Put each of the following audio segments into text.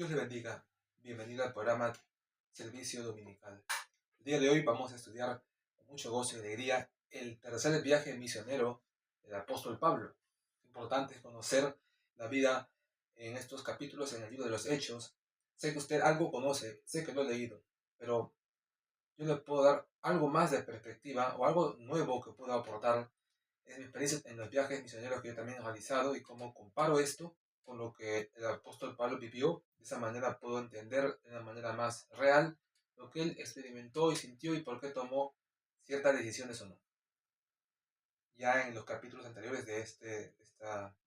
Dios le bendiga. Bienvenido al programa Servicio Dominical. El día de hoy vamos a estudiar con mucho gozo y alegría el tercer viaje misionero del apóstol Pablo. Importante es conocer la vida en estos capítulos en el libro de los Hechos. Sé que usted algo conoce, sé que lo ha leído, pero yo le puedo dar algo más de perspectiva o algo nuevo que puedo aportar. Es mi experiencia en los viajes misioneros que yo también he realizado y cómo comparo esto con lo que el apóstol Pablo vivió. De esa manera puedo entender de una manera más real lo que él experimentó y sintió y por qué tomó ciertas decisiones o no. Ya en los capítulos anteriores de este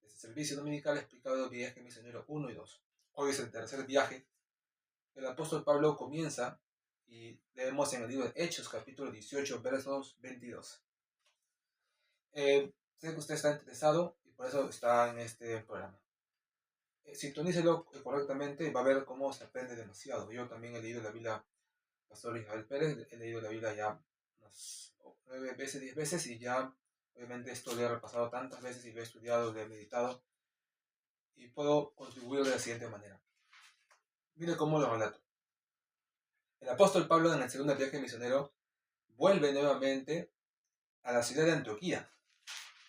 servicio dominical he explicado el viaje misionero 1 y 2. Hoy es el tercer viaje. El apóstol Pablo comienza y leemos en el libro de Hechos capítulo 18 versos 22. Sé que usted está interesado y por eso está en este programa. Sintonícelo correctamente y va a ver cómo se aprende demasiado. Yo también he leído la Biblia, Pastor Israel Pérez, he leído la Biblia ya unas 9 veces, 10 veces y ya obviamente esto lo he repasado tantas veces y lo he estudiado, lo he meditado y puedo contribuir de la siguiente manera. Mire cómo lo relato. El apóstol Pablo en el segundo viaje misionero vuelve nuevamente a la ciudad de Antioquía,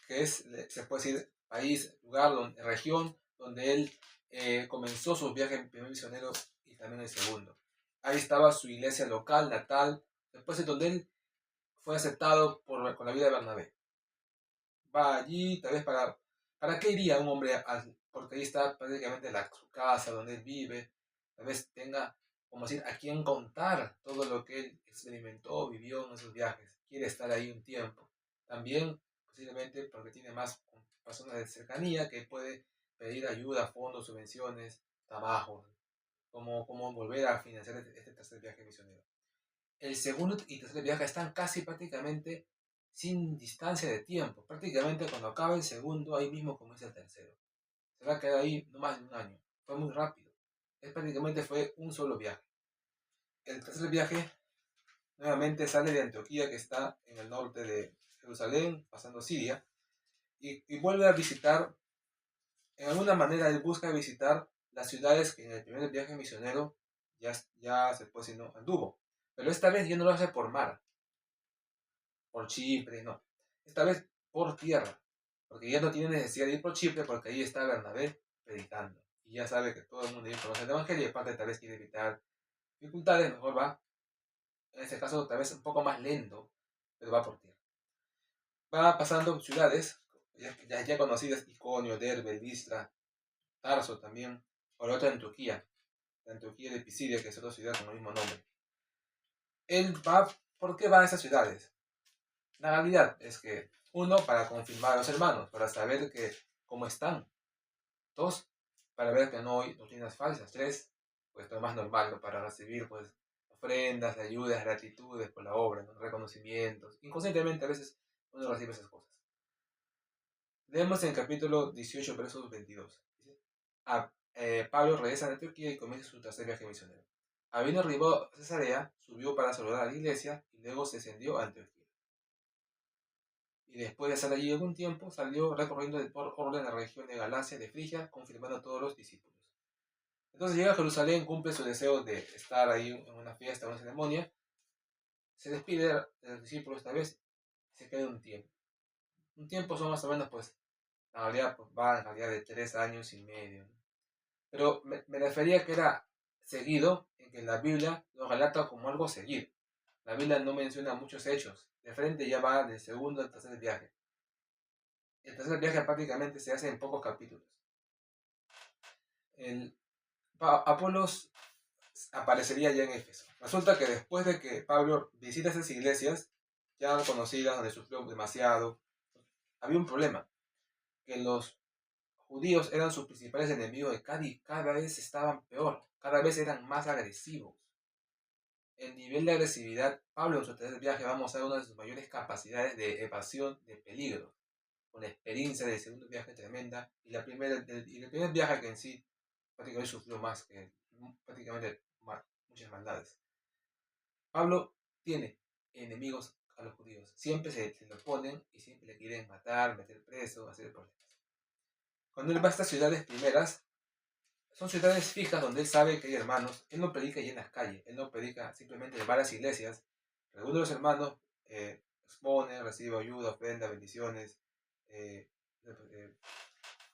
que es, se puede decir, país, lugar, región donde él comenzó sus viajes en primer misionero y también el segundo. Ahí estaba su iglesia local, natal, después de donde él fue aceptado con la vida de Bernabé. Va allí, tal vez ¿para qué iría un hombre? Porque ahí está prácticamente su casa, donde él vive, tal vez tenga, como decir, a quien contar todo lo que él experimentó, vivió en esos viajes. Quiere estar ahí un tiempo. También, posiblemente, porque tiene más personas de cercanía que puede pedir ayuda, fondos, subvenciones, trabajos, como volver a financiar este tercer viaje misionero. El segundo y tercer viaje están casi prácticamente sin distancia de tiempo. Prácticamente cuando acaba el segundo, ahí mismo comienza el tercero. Se va a quedar ahí no más de un año. Fue muy rápido. Prácticamente fue un solo viaje. El tercer viaje nuevamente sale de Antioquía, que está en el norte de Jerusalén, pasando Siria, y vuelve a visitar, en alguna manera él busca visitar las ciudades que en el primer viaje misionero ya se puede decir no anduvo. Pero esta vez ya no lo hace por mar, por Chipre, no. Esta vez por tierra, porque ya no tiene necesidad de ir por Chipre porque ahí está Bernabé predicando. Y ya sabe que todo el mundo conoce el Evangelio y aparte tal vez quiere evitar dificultades, mejor va, en este caso tal vez un poco más lento, pero va por tierra. Va pasando ciudades ya conocidas, Iconio, Derbe, Listra, Tarso también, o la otra Antioquía, la Antioquía de Pisidia, que es otra ciudad con el mismo nombre. Él va, ¿por qué va a esas ciudades? La realidad es que, uno, para confirmar a los hermanos, para saber cómo están. Dos, para ver que no hay doctrinas falsas. Tres, pues lo más normal, ¿no? Para recibir pues ofrendas, ayudas, gratitudes por la obra, ¿no? Reconocimientos. Inconscientemente a veces uno recibe esas cosas. Leemos en el capítulo 18, versos 22. Dice, Pablo regresa a Antioquía y comienza su tercer viaje misionero. Habiendo arribado a Cesarea, subió para saludar a la iglesia y luego se ascendió a Antioquía. Y después de estar allí algún tiempo, salió recorriendo por orden la región de Galacia, de Frigia, confirmando a todos los discípulos. Entonces llega a Jerusalén, cumple su deseo de estar ahí en una fiesta, una ceremonia, se despide de los discípulos esta vez, y se queda un tiempo. Un tiempo son más o menos, pues, la realidad pues, va en realidad de 3 años y medio, ¿no? Pero me refería que era seguido, en que la Biblia lo relata como algo seguido. La Biblia no menciona muchos hechos. De frente ya va del segundo al tercer viaje. El tercer viaje prácticamente se hace en pocos capítulos. Apolos aparecería ya en Éfeso. Resulta que después de que Pablo visita esas iglesias, ya conocidas, donde sufrió demasiado, había un problema, que los judíos eran sus principales enemigos y cada vez estaban peor, cada vez eran más agresivos. El nivel de agresividad, Pablo en su tercer viaje va a mostrar una de sus mayores capacidades de evasión de peligro, con la experiencia del segundo viaje tremenda, y el primer viaje que en sí prácticamente sufrió más que prácticamente muchas maldades. Pablo tiene enemigos a los judíos. Siempre se lo oponen y siempre le quieren matar, meter preso, hacer problemas. Cuando él va a estas ciudades primeras, son ciudades fijas donde él sabe que hay hermanos. Él no predica ahí en las calles, él no predica simplemente en varias iglesias. Reúne a los hermanos, expone, recibe ayuda, ofrenda, bendiciones, eh, eh,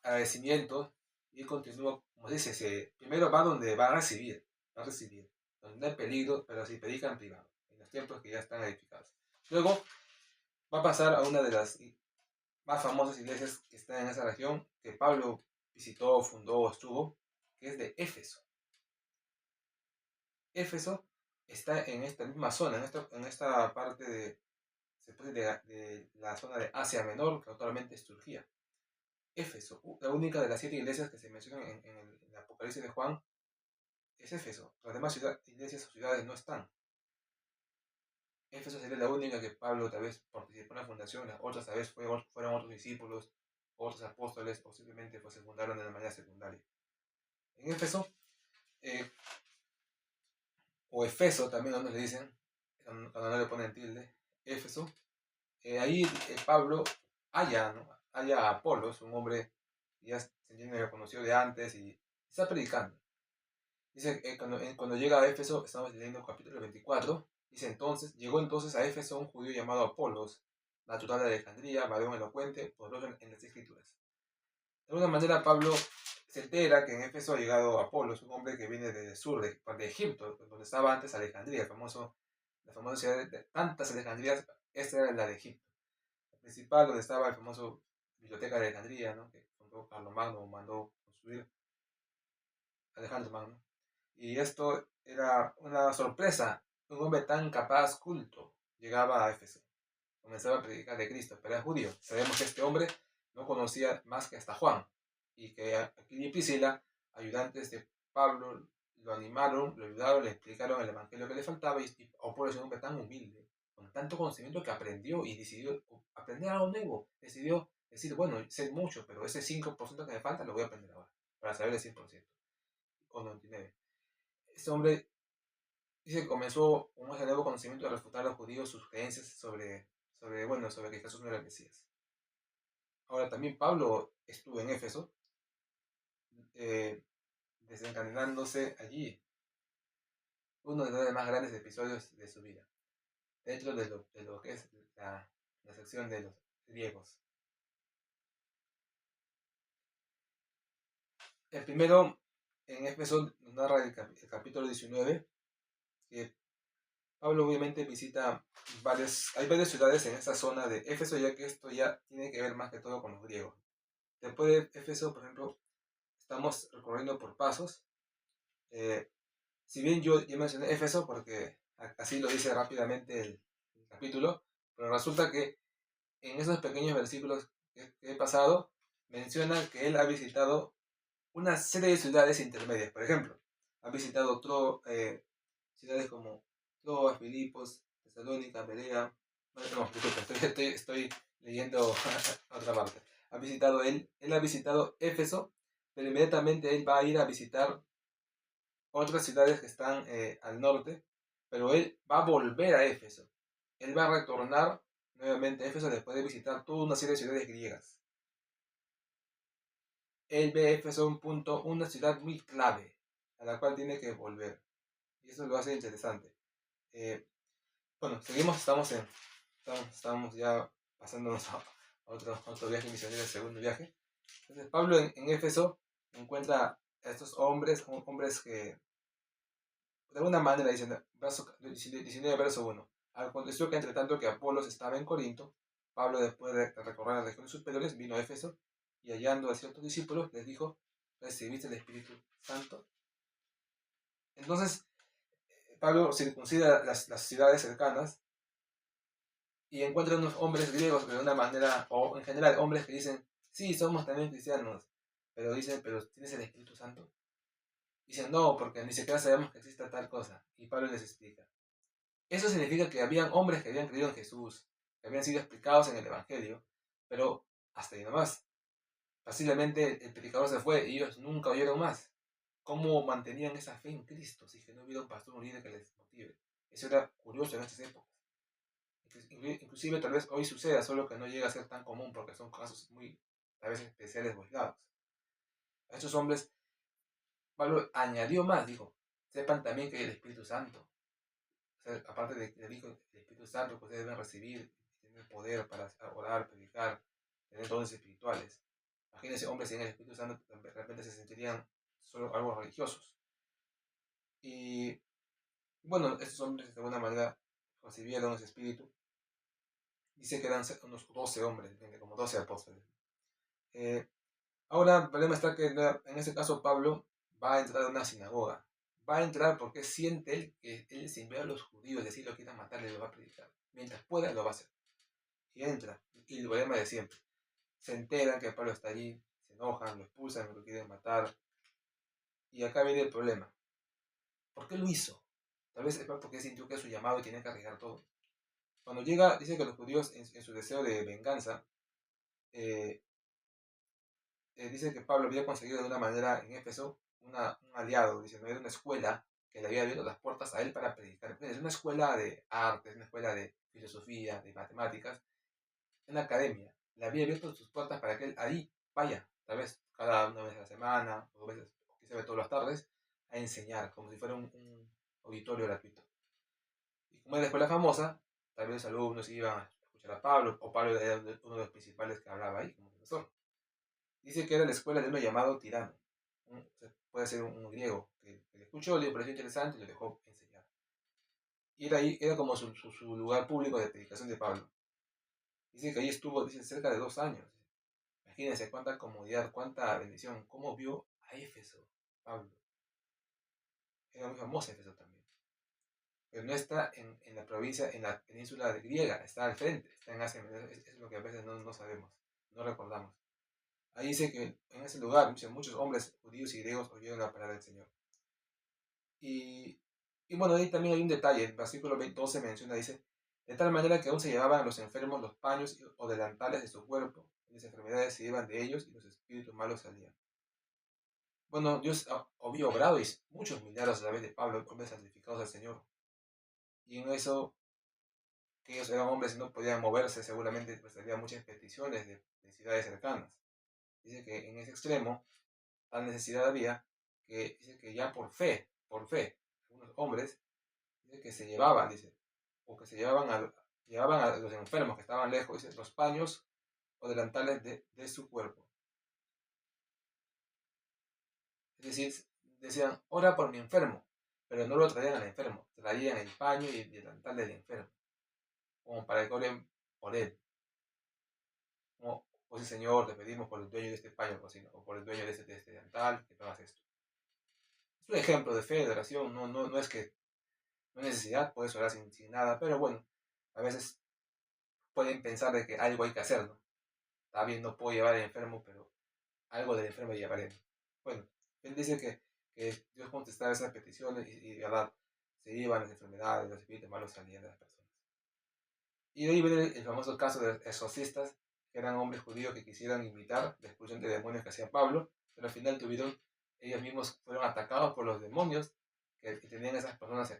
agradecimientos, y continúa, como dice, primero va donde va a recibir, donde no hay peligro, pero sí predica en privado, en los templos que ya están edificados. Luego va a pasar a una de las más famosas iglesias que está en esa región, que Pablo visitó, fundó, estuvo, que es de Éfeso. Éfeso está en esta misma zona, en esta parte de la zona de Asia Menor, que actualmente es Turquía. Éfeso, la única de las 7 iglesias que se mencionan en el Apocalipsis de Juan, es Éfeso. Las demás iglesias o ciudades no están. Éfeso sería la única que Pablo tal vez participó en la fundación, las otras tal vez fueron otros discípulos, otros apóstoles, o simplemente pues, se fundaron de la manera secundaria. En Éfeso, eh, o Efeso también, donde le dicen, cuando no le ponen tilde, Éfeso, ahí Pablo halla a Apolos, un hombre que ya se entiende que conoció de antes y está predicando. Dice que cuando llega a Éfeso, estamos leyendo el capítulo 24, dice llegó entonces a Éfeso un judío llamado Apolos, natural de Alejandría, varón elocuente, poderoso en las escrituras. De alguna manera Pablo se entera que en Éfeso ha llegado Apolos, un hombre que viene del sur, de Egipto, donde estaba antes Alejandría, la famosa ciudad de tantas Alejandrías, esta era la de Egipto. La principal, donde estaba el famoso biblioteca de Alejandría, ¿no? Que fundó Carlomagno, mandó construir Alejandro Magno. Y esto era una sorpresa. Un hombre tan capaz, culto, llegaba a Éfeso. Comenzaba a predicar de Cristo, pero era judío. Sabemos que este hombre no conocía más que hasta Juan. Y que Aquila y Priscila, ayudantes de Pablo, lo animaron, lo ayudaron, le explicaron el evangelio que le faltaba. Y Apolo es un hombre tan humilde, con tanto conocimiento, que aprendió y decidió aprender algo nuevo. Decidió decir, bueno, sé mucho, pero ese 5% que me falta lo voy a aprender ahora, para saber el 100%. O 99. Este hombre dice que comenzó con ese nuevo conocimiento a refutar a los judíos sus creencias sobre que Jesús no era el Mesías. Ahora también Pablo estuvo en Éfeso, eh, desencadenándose allí uno de los más grandes episodios de su vida, dentro de lo que es la sección de los griegos. El primero, en Éfeso, nos narra el capítulo 19, que Pablo obviamente visita hay varias ciudades en esta zona de Éfeso, ya que esto ya tiene que ver más que todo con los griegos. Después de Éfeso, por ejemplo, estamos recorriendo por pasos. Si bien yo ya mencioné Éfeso porque así lo dice rápidamente el capítulo, pero resulta que en esos pequeños versículos que he pasado, menciona que él ha visitado una serie de ciudades intermedias. Por ejemplo, ha visitado ciudades como Troas, Filipos, Tesalónica, Berea. No, disculpa, estoy leyendo otra parte. Él ha visitado Éfeso, pero inmediatamente él va a ir a visitar otras ciudades que están al norte, pero él va a volver a Éfeso. Él va a retornar nuevamente a Éfeso después de visitar toda una serie de ciudades griegas. Él ve a Éfeso un punto, una ciudad muy clave, a la cual tiene que volver. Y eso lo hace interesante. Bueno, seguimos, estamos ya pasándonos a otro viaje misionero, el segundo viaje. Entonces Pablo en Éfeso encuentra a estos hombres que de alguna manera dicen, 19 verso 1. Aconteció que entre tanto que Apolos estaba en Corinto, Pablo, después de recorrer las regiones superiores, vino a Éfeso y hallando a ciertos discípulos les dijo, ¿recibiste el Espíritu Santo? Entonces Pablo circuncida las ciudades cercanas y encuentra unos hombres griegos que de una manera, o en general hombres que dicen, sí, somos también cristianos, pero dicen, ¿pero tienes el Espíritu Santo? Dicen, no, porque ni siquiera sabemos que exista tal cosa. Y Pablo les explica. Eso significa que habían hombres que habían creído en Jesús, que habían sido explicados en el Evangelio, pero hasta ahí nomás. Fácilmente el predicador se fue y ellos nunca oyeron más. ¿Cómo mantenían esa fe en Cristo si que no hubiera un pastor, un líder que les motive? Eso era curioso en estas épocas. Inclusive tal vez hoy suceda, solo que no llega a ser tan común porque son casos muy, a veces especiales o aislados. A estos hombres Pablo añadió más, dijo, sepan también que hay el Espíritu Santo. O sea, aparte del Hijo, el Espíritu Santo que ustedes deben recibir, tener poder para orar, predicar, tener dones espirituales. Imagínense, hombres sin el Espíritu Santo de repente se sentirían solo algo religiosos. Y bueno, estos hombres de alguna manera recibieron ese espíritu. Dice que eran unos 12 hombres, como 12 apóstoles. Eh, Ahora el problema está que en este caso Pablo va a entrar a una sinagoga. Va a entrar porque siente él que él se envió a los judíos, es decir, lo quieren matar, y lo va a predicar. Mientras pueda, lo va a hacer. Y entra. Y el problema de siempre. Se enteran que Pablo está allí, se enojan, lo expulsan, lo quieren matar. Y acá viene el problema. ¿Por qué lo hizo? Tal vez es porque sintió que es su llamado y tiene que arriesgar todo. Cuando llega, dice que los judíos, en su deseo de venganza, eh, dice que Pablo había conseguido de una manera en Éfeso un aliado, dice, no era una escuela que le había abierto las puertas a él para predicar. Es una escuela de arte, una escuela de filosofía, de matemáticas, una academia. Le había abierto sus puertas para que él ahí vaya, tal vez cada una vez a la semana, o 2 veces, o quizá todas las tardes, a enseñar, como si fuera un auditorio gratuito. Y como era la escuela famosa, tal vez los alumnos iban a escuchar a Pablo, o Pablo era uno de los principales que hablaba ahí como profesor. Dice que era la escuela de uno llamado Tirano. Puede ser un griego que le escuchó, le pareció interesante y lo dejó enseñar. Y era, ahí, era como su lugar público de predicación de Pablo. Dice que ahí estuvo, dice, cerca de 2 años. Imagínense cuánta comodidad, cuánta bendición. Cómo vio a Éfeso, Pablo. Era muy famosa Éfeso también. Pero no está en la provincia, en la península de griega, está al frente, está en Asia Menor. Es lo que a veces no sabemos, no recordamos. Ahí dice que en ese lugar muchos hombres judíos y griegos oyeron la palabra del Señor. Y, y bueno, ahí también hay un detalle, el versículo 12 menciona, dice, de tal manera que aún se llevaban a los enfermos los paños o delantales de su cuerpo, y las enfermedades se iban de ellos y los espíritus malos salían. Bueno, Dios había obrado y muchos milagros a través de Pablo, hombres santificados al Señor. Y en eso, que ellos eran hombres y no podían moverse, seguramente pues había muchas peticiones de ciudades cercanas. Dice que en ese extremo, tal necesidad había, que dice que ya por fe, algunos hombres, dice que se llevaban, dice, o que se llevaban a los enfermos que estaban lejos, dice, los paños o delantales de su cuerpo. Es decir, decían, ora por mi enfermo, pero no lo traían al enfermo, traían el paño y el delantal del enfermo, como para que oren por él. Como, pues sí, Señor, te pedimos por el dueño de este paño, o por el dueño de este delantal, que tú hagas esto. Es un ejemplo de fe, de oración, no es que no hay necesidad, puedes orar sin nada, pero bueno, a veces pueden pensar de que algo hay que hacer, ¿no? Está bien, no puedo llevar al enfermo, pero algo del enfermo llevaré. Bueno, él dice que Dios contestaba esas peticiones y de verdad se iban las enfermedades, los espíritus malos salían de las personas. Y de ahí viene el famoso caso de los exorcistas, que eran hombres judíos que quisieran imitar la expulsión de demonios que hacía Pablo, pero al final ellos mismos fueron atacados por los demonios que tenían esas personas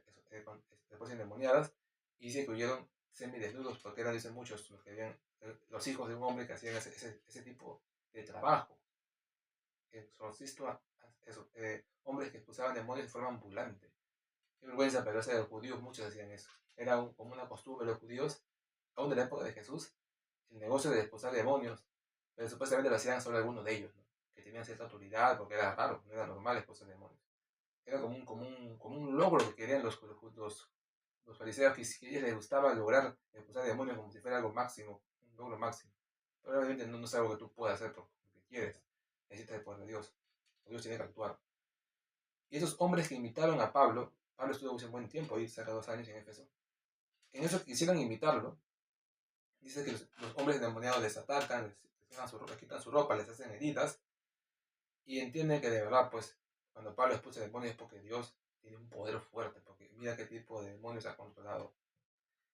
después endemoniadas y se huyeron semidesnudos porque eran, dicen muchos, los que habían, los hijos de un hombre que hacían ese tipo de trabajo. Exorcistas, hombres que expulsaban demonios de forma ambulante. Qué vergüenza, pero de los judíos muchos hacían eso. Era como una costumbre de los judíos, aún de la época de Jesús, el negocio de expulsar demonios, pero supuestamente lo hacían solo algunos de ellos, ¿no? Que tenían cierta autoridad, porque era raro, no era normal expulsar demonios. Era como un logro que querían los fariseos, que a ellos les gustaba lograr expulsar demonios como si fuera algo máximo, un logro máximo. Pero obviamente no es algo que tú puedas hacer porque quieres, necesitas el poder de Dios. Dios tiene que actuar. Y esos hombres que imitaron a Pablo, Pablo estuvo un buen tiempo ahí, cerca de 2 años en Éfeso, en eso quisieran imitarlo, dice que los hombres endemoniados les atacan, les quitan su ropa, les hacen heridas, y entienden que de verdad, pues, cuando Pablo expulsa demonios es porque Dios tiene un poder fuerte, porque mira qué tipo de demonios ha controlado.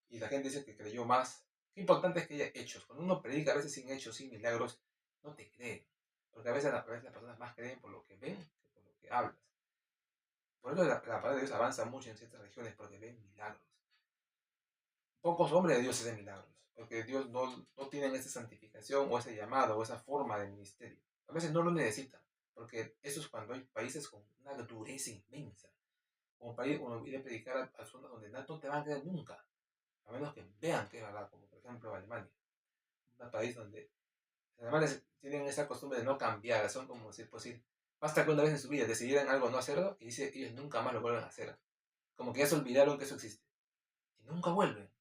Y la gente dice que creyó más. Qué importante es que haya hechos. Cuando uno predica a veces sin hechos, sin milagros, no te creen. Porque a veces las personas más creen por lo que ven que por lo que hablas. Por eso la palabra de Dios avanza mucho en ciertas regiones porque ven milagros. Pocos hombres de Dios hacen milagros, porque Dios no tienen esa santificación o ese llamado o esa forma de ministerio. A veces no lo necesitan, porque eso es cuando hay países con una dureza inmensa. Como país, uno ir a predicar a zonas donde no te van a creer nunca, a menos que vean que es verdad, como por ejemplo Alemania, un país donde los alemanes tienen esa costumbre de no cambiar, son como si, pues, si basta que una vez en su vida decidieran algo no hacerlo y dice, ellos nunca más lo vuelven a hacer. Como que ya se olvidaron que eso existe. Y nunca vuelven.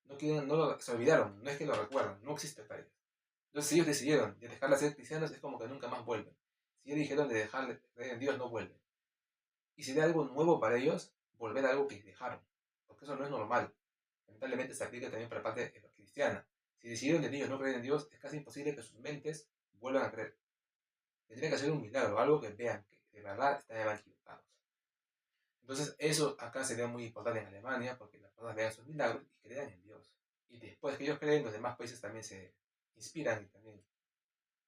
No quieren, se olvidaron, no es que lo recuerdan, no existe para ellos. Entonces, si ellos decidieron de dejar de ser cristianos, es como que nunca más vuelven. Si ellos dijeron de dejar de creer en Dios, no vuelven. Y sería algo nuevo para ellos volver a algo que dejaron, porque eso no es normal. Lamentablemente se aplica también para la parte cristiana. Si decidieron de ellos no creer en Dios, es casi imposible que sus mentes vuelvan a creer. Tendría que ser un milagro, algo que vean que de verdad están equivocados. Entonces, eso acá sería muy importante en Alemania, porque las personas vean sus milagros y crean en Dios. Y después que ellos creen, los demás países también se inspiran y también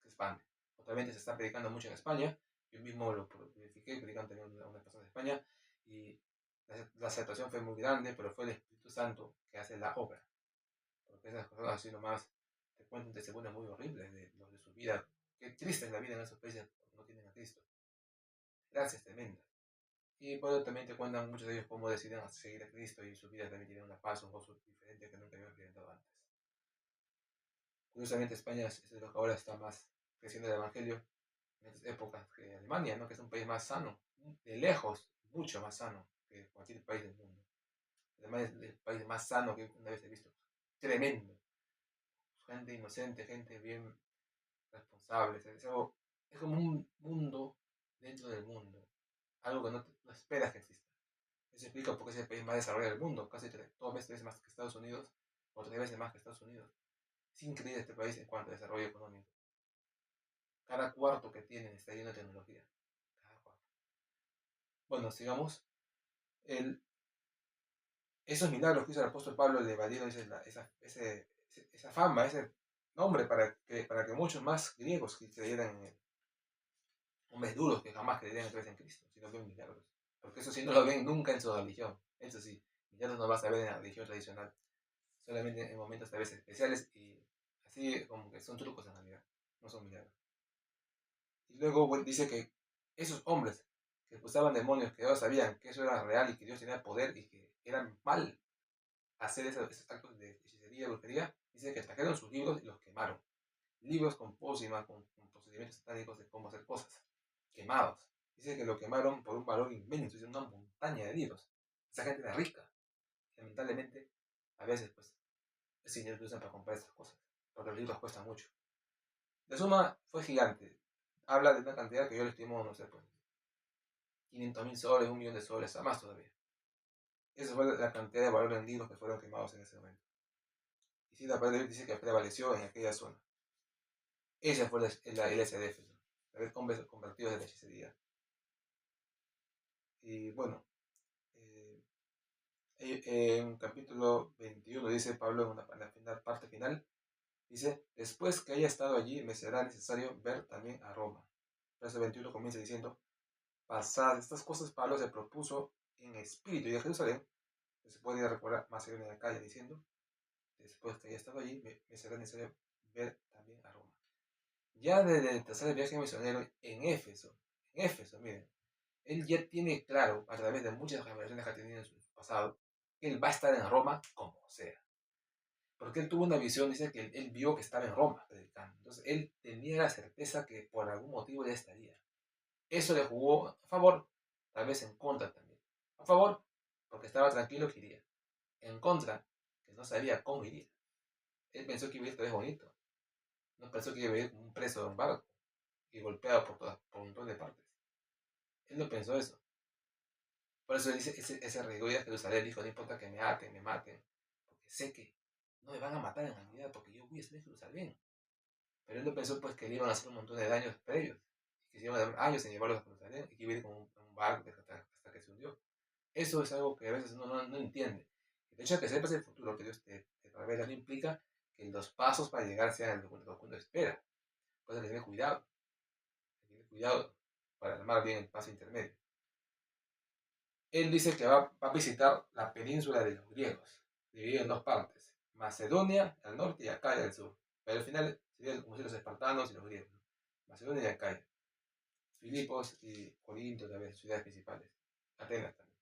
se expanden. Actualmente se está predicando mucho en España. Yo mismo lo verifiqué, predicando también a una persona de España. Y la aceptación fue muy grande, pero fue el Espíritu Santo que hace la obra. Porque esas cosas así nomás te cuentan testimonios muy horribles de los de su vida. Qué triste es la vida en esos países porque no tienen a Cristo. Gracias, tremenda. Y pues también te cuentan muchos de ellos cómo deciden seguir a Cristo y su vida también tiene una paz, un gozo diferente que nunca habían experimentado antes. Curiosamente España es lo que ahora está más creciendo el Evangelio en estas épocas que Alemania, ¿no? Que es un país más sano, de lejos, mucho más sano que cualquier país del mundo. Alemania es el país más sano que una vez he visto. Tremendo. Gente inocente, gente bien responsable. Es como un mundo dentro del mundo. Algo que no esperas que exista. Eso explica por qué es el país más desarrollado del mundo. Casi 2 veces más que Estados Unidos, o 3 veces más que Estados Unidos. Es increíble este país en cuanto a desarrollo económico. Cada cuarto que tienen está lleno de tecnología. Cada cuarto. Bueno, sigamos. El, esos milagros que hizo el apóstol Pablo le valieron esa fama, ese nombre para que muchos más griegos que creyeran en él. Hombres duros que jamás creerían en Cristo, si no ven milagros. Porque eso sí no lo ven nunca en su religión. Eso sí, milagros no vas a ver en la religión tradicional. Solamente en momentos a veces especiales y así como que son trucos en realidad, no son milagros. Y luego dice que esos hombres que expulsaban demonios, que ellos sabían que eso era real y que Dios tenía poder y que eran mal hacer esos actos de hechicería, brujería, dice que trajeron sus libros y los quemaron. Libros con pócimas, con procedimientos satánicos de cómo hacer cosas, quemados. Dice que lo quemaron por un valor inmenso, es una montaña de libros. Esa gente era rica. Lamentablemente, a veces, pues, el dinero que usan para comprar estas cosas, porque los libros cuestan mucho. La suma fue gigante. Habla de una cantidad que yo le estimo, no sé, pues, 500.000 soles, 1 millón de soles, a más todavía. Esa fue la cantidad de valor en libros que fueron quemados en ese momento. Y sí, la palabra de Dios dice que prevaleció en aquella zona. Esa fue la iglesia de Éfeso, hombres convertidos de la hechicería. Y bueno, en capítulo 21 dice Pablo en la parte final, dice, después que haya estado allí me será necesario ver también a Roma. Verso 21 comienza diciendo, pasadas estas cosas Pablo se propuso en espíritu y de Jerusalén, se puede recordar más en la calle diciendo, después que haya estado allí me será necesario ver también a Roma. Ya desde el tercer viaje misionero en Éfeso, miren, él ya tiene claro, a través de muchas revelaciones que ha tenido en su pasado, que él va a estar en Roma como sea. Porque él tuvo una visión, dice que él vio que estaba en Roma predicando. Entonces él tenía la certeza que por algún motivo ya estaría. Eso le jugó a favor, tal vez en contra también. A favor, porque estaba tranquilo que iría. En contra, que no sabía cómo iría. Él pensó que iba a ir tal vez bonito. No pensó que iba a ir como un preso de un barco y golpeado por un montón de partes. Él no pensó eso. Por eso dice ese regreso a Jerusalén, dijo, no importa que me maten, porque sé que no me van a matar en realidad, porque yo voy a estar en Jerusalén. Pero él no pensó pues que le iban a hacer un montón de daños previos, que se iban a dar años en llevarlos a Jerusalén y que iba a ir con un barco hasta que se hundió. Eso es algo que a veces uno no entiende. El hecho de que sepas el futuro que Dios te revela no implica que los pasos para llegar sean el que uno espera. Pues hay que tener cuidado para armar bien el paso intermedio. Él dice que va a visitar la península de los griegos, dividida en dos partes, Macedonia al norte y Acaya al sur. Pero al final serían como si los espartanos y los griegos, ¿no? Macedonia y Acaya. Filipos y Corinto también, ciudades principales, Atenas también.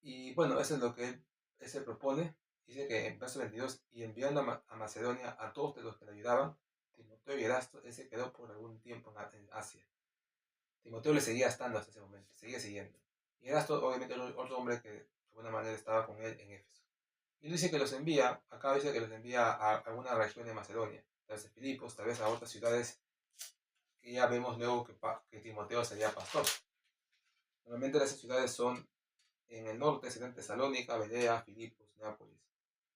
Y bueno, eso es lo que él se propone. Dice que en verso 22, y enviando a Macedonia a todos los que le ayudaban, Timoteo y Erasto, él se quedó por algún tiempo en Asia. Timoteo le seguía estando hasta ese momento, seguía siguiendo. Y Erasto, obviamente, era otro hombre que de alguna manera estaba con él en Éfeso. Y él dice que los envía, acá dice que los envía a alguna región de Macedonia, tal vez a Filipos, tal vez a otras ciudades que ya vemos luego que Timoteo sería pastor. Normalmente las ciudades son en el norte, serían Tesalónica, Berea, Filipos, Nápoles.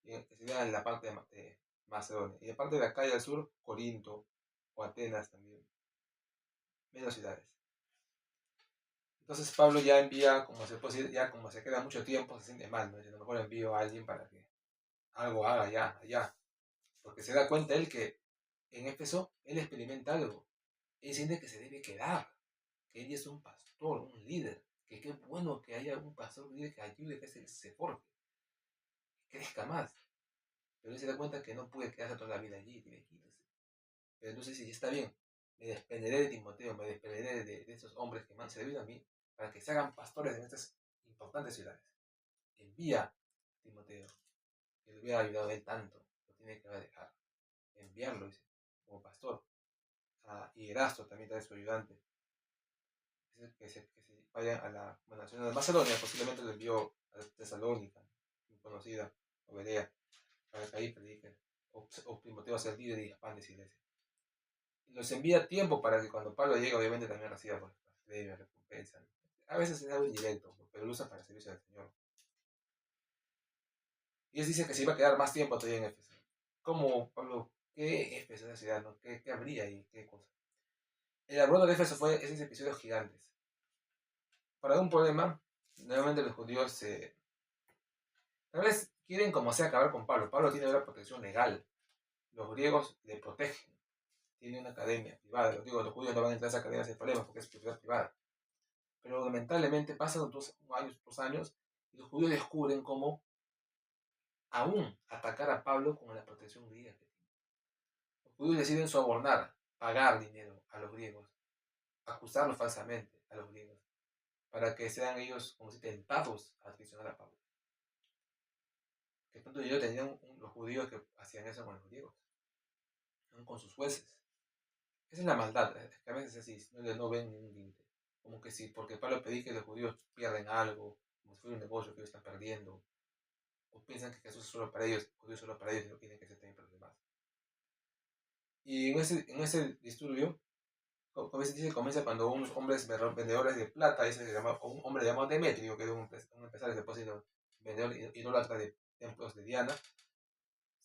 Y serían en la parte de Macedonia. Y aparte de acá y al sur, Corinto o Atenas también. Menos ciudades. Entonces Pablo ya envía, como se puede decir, ya como se queda mucho tiempo, se siente mal, ¿no? Dice, a lo mejor envío a alguien para que algo haga ya, allá. Porque se da cuenta él que en Éfeso él experimenta algo. Él siente que se debe quedar, que él es un pastor, un líder, que qué bueno que haya un pastor, un líder que ayude, que se forje, que crezca más. Pero él se da cuenta que no puede quedarse toda la vida allí, tiene que irse. Pero entonces sí, está bien, me desprenderé de Timoteo, me desprenderé de esos hombres que me han servido a mí, para que se hagan pastores en estas importantes ciudades. Envía a Timoteo, que le hubiera ayudado a él tanto, lo tiene que dejar. Enviarlo, dice, como pastor. Y Erasto también trae su ayudante. Dice que se vayan a la nación de Macedonia, posiblemente lo envió a Tesalónica, muy conocida, o Berea, para que ahí prediquen. O Timoteo a ser líder y expande su iglesia. Los envía a tiempo para que cuando Pablo llegue, obviamente también reciba pues, premios, recompensa. A veces es algo indirecto, pero lo usa para el servicio del Señor. Y él dice que se iba a quedar más tiempo todavía en Éfeso. ¿Cómo, Pablo? ¿Qué Éfeso esa ciudad? ¿No? ¿Qué habría ahí? ¿Qué cosa? El abuelo de Éfeso fue esos episodios gigantes. Para un problema, nuevamente los judíos tal vez quieren como sea acabar con Pablo. Pablo tiene una protección legal. Los griegos le protegen. Tiene una academia privada. Los judíos no van a entrar a esa academia sin problemas porque es propiedad privada. Pero lamentablemente pasan 2 años y los judíos descubren cómo aún atacar a Pablo con la protección griega que tiene. Los judíos deciden sobornar, pagar dinero a los griegos, acusarlos falsamente a los griegos, para que sean ellos como si tentados a traicionar a Pablo. Que tanto dinero tenían los judíos que hacían eso con los griegos, con sus jueces. Esa es la maldad, que a veces es así, no ven ningún límite. Como que sí, porque Pablo pedí que los judíos pierden algo, como si fuera un negocio que ellos están perdiendo, o piensan que Jesús es solo para ellos, Jesús es solo para ellos y no quieren que se también para los demás. Y en ese disturbio, como veces dice, comienza cuando unos hombres vendedores de plata, dice que se llama, un hombre llamado Demetrio, que era un empresario de depósito, vendedor idólatra de templos de Diana,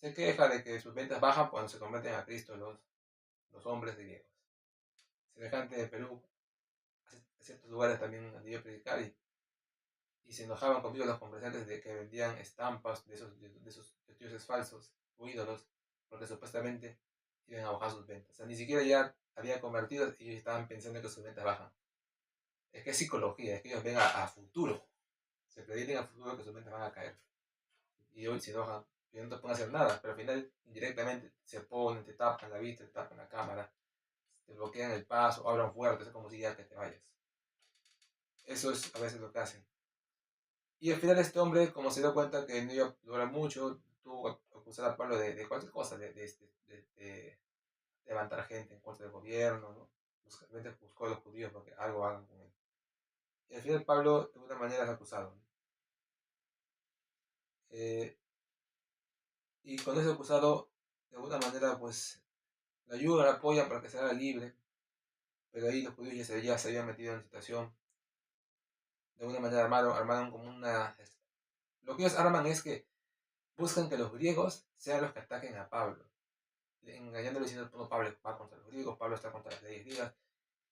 se queja de que sus ventas bajan cuando se convierten a Cristo los hombres griegos. Semejante de Perú, a ciertos lugares también han ido a predicar y se enojaban conmigo los comerciantes de que vendían estampas de esos dioses falsos o ídolos, porque supuestamente iban a bajar sus ventas. O sea, ni siquiera ya habían convertido y ellos estaban pensando que sus ventas bajan. Es que es psicología, es que ellos ven a futuro, se prediyen a futuro que sus ventas van a caer. Y hoy se enojan, y no te pueden hacer nada, pero al final indirectamente se ponen, te tapan la vista, te tapan la cámara, te bloquean el paso, hablan fuerte, es como si ya que te vayas. Eso es a veces lo que hacen. Y al final este hombre, como se dio cuenta que no iba a durar mucho, tuvo que acusar a Pablo de cualquier cosa, de levantar gente en contra del gobierno, ¿no? Buscó a los judíos para que algo hagan con él. Y al final Pablo de alguna manera es acusado, ¿no? Eh, y cuando es acusado, de alguna manera pues le ayudan, le apoyan para que se haga libre, pero ahí los judíos ya se habían metido en la situación, de alguna manera armaron como una... Lo que ellos arman es que buscan que los griegos sean los que ataquen a Pablo, engañándole diciendo, no, Pablo va contra los griegos, Pablo está contra las leyes griegas,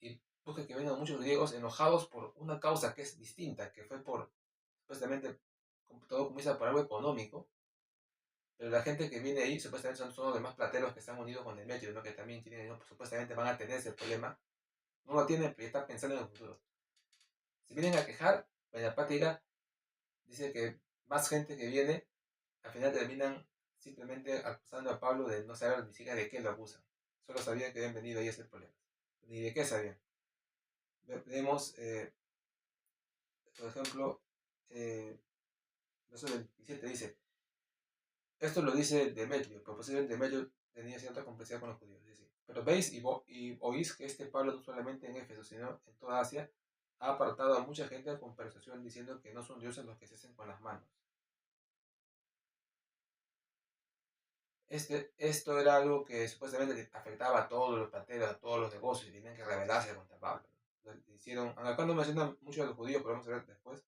y busca que vengan muchos griegos enojados por una causa que es distinta, que fue por, supuestamente, todo comienza por algo económico, pero la gente que viene ahí supuestamente son los demás plateros que están unidos con Demetrio, ¿no? Que también tienen, ¿no? Supuestamente van a tener ese problema, no lo tienen, pero están pensando en el futuro. Si vienen a quejar, en la práctica dice que más gente que viene, al final terminan simplemente acusando a Pablo de no saber ni siquiera de qué lo acusan. Solo sabían que habían venido ahí a hacer problemas. ni de qué sabían. Vemos, por ejemplo, verso 27 dice, esto lo dice Demetrio, pero posiblemente Demetrio tenía cierta complicidad con los judíos. Dice, pero veis y oís que este Pablo no solamente en Éfeso, sino en toda Asia, ha apartado a mucha gente con persuasión diciendo que no son dioses los que se hacen con las manos. Esto era algo que supuestamente afectaba a todos los plateros, a todos los negocios, y tenían que rebelarse contra Pablo. Hicieron, acá no mencionan mucho a los judíos, pero vamos a ver después.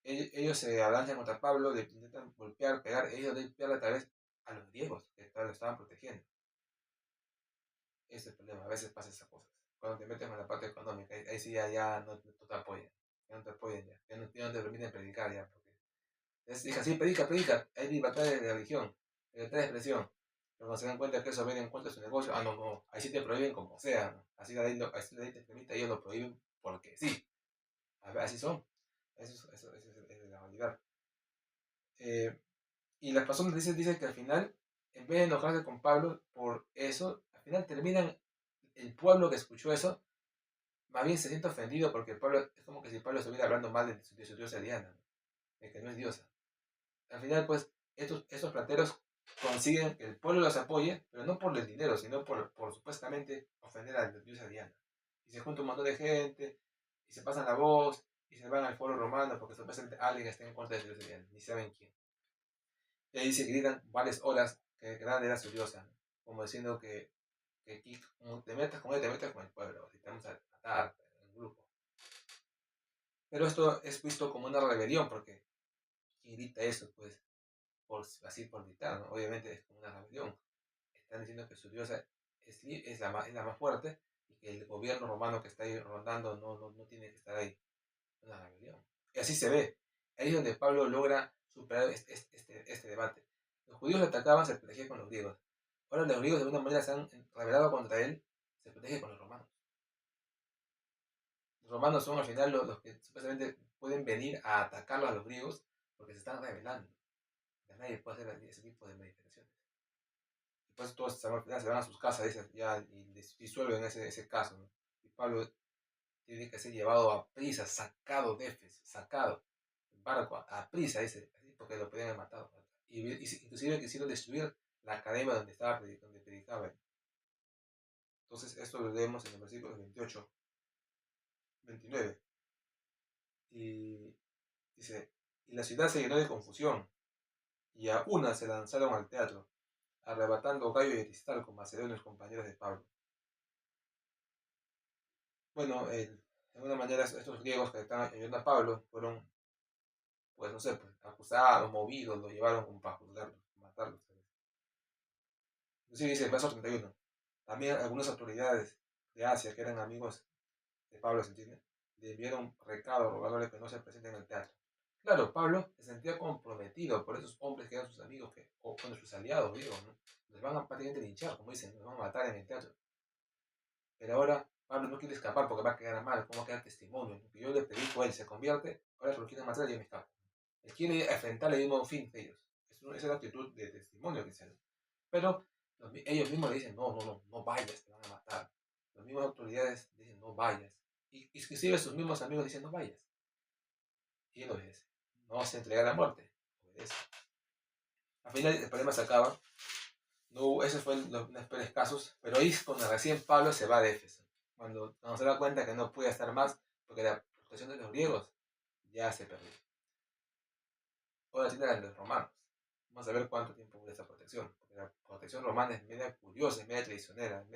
Ellos se avanchan contra Pablo, le intentan golpear, pegar, ellos golpean a través a los griegos que lo estaban protegiendo. Ese es el problema, a veces pasa esas cosas. Cuando te metes en la parte económica, ahí sí ya no, te apoyan, ya no te apoyan ya no te permiten predicar ya, porque dije así, predica, hay libertad de religión, libertad de expresión. Pero cuando se dan cuenta que eso viene en contra de su negocio, no, ahí sí te prohíben como sea, ¿no? Así así la ley te permite, ellos lo prohíben porque sí. A ver, así son. Eso es la realidad. Y las personas dicen que al final, en vez de enojarse con Pablo por eso, al final terminan, el pueblo que escuchó eso, más bien se siente ofendido porque Pablo, es como que si Pablo estuviera hablando mal de su diosa Diana, ¿no? De que no es diosa. Al final, pues, estos plateros consiguen que el pueblo los apoye, pero no por el dinero, sino por supuestamente ofender a la diosa Diana. Y se junta un montón de gente, y se pasan la voz, y se van al foro romano porque supuestamente alguien está en contra de la diosa Diana, ni saben quién. Y ahí se gritan varias horas que grande era su diosa, ¿no? Como diciendo que aquí, como te metas con él, te metas con el pueblo, si te vamos a matar en grupo. Pero esto es visto como una rebelión, porque ¿quién grita eso? Pues así por gritar, ¿no? Obviamente es como una rebelión. Están diciendo que su diosa es la más fuerte y que el gobierno romano que está ahí rondando no tiene que estar ahí. Es una rebelión. Y así se ve. Ahí es donde Pablo logra superar este debate. Los judíos lo atacaban, se protegían con los griegos. Ahora los griegos de alguna manera se han rebelado contra él, se protege con los romanos. Los romanos son al final los que supuestamente pueden venir a atacarlos a los griegos porque se están rebelando. Nadie puede hacer ese tipo de manifestaciones. Después todos se van a sus casas ya, y disuelven ese caso, ¿no? Y Pablo tiene que ser llevado a prisa, sacado de Éfeso, sacado en barco a prisa, dice, así, porque lo podían haber matado. Inclusive quisieron destruir la academia donde predicaba. Entonces esto lo leemos en el versículo 28, 29. Y dice, y la ciudad se llenó de confusión, y a una se lanzaron al teatro, arrebatando Gayo y Aristarco, macedonios compañeros de Pablo. Bueno, de alguna manera estos griegos que estaban ayudando a Pablo fueron, pues no sé, pues, acusados, movidos, lo llevaron como para juzgarlo, matarlo. Sí, dice el verso 31. También algunas autoridades de Asia, que eran amigos de Pablo, ¿se entiende? Le enviaron recado rogándole que no se presente en el teatro. Claro, Pablo se sentía comprometido por esos hombres que eran sus amigos, o sus aliados, digo, ¿no? Les van a prácticamente linchar, como dicen, los van a matar en el teatro. Pero ahora Pablo no quiere escapar porque va a quedar mal, cómo va a quedar testimonio. Porque yo le predico a él, se convierte, ahora se lo quieren matar y yo me escapo. Él quiere enfrentar el mismo fin que ellos. Esa es la actitud de testimonio que se hace. Pero ellos mismos le dicen, no vayas, te van a matar. Las mismas autoridades dicen, no vayas. Y inclusive sus mismos amigos dicen, no vayas. Y él obedece. No se entrega a la muerte. Obedece. Al final el problema se acaba. No, ese fue los peores casos. Pero ahí es cuando recién Pablo se va de Éfeso. Cuando se da cuenta que no puede estar más, porque la protección de los griegos ya se perdió. Ahora tiene la de los romanos. Vamos a ver cuánto tiempo dura esa protección. Porque la protección romana es media curiosa, es media traicionera,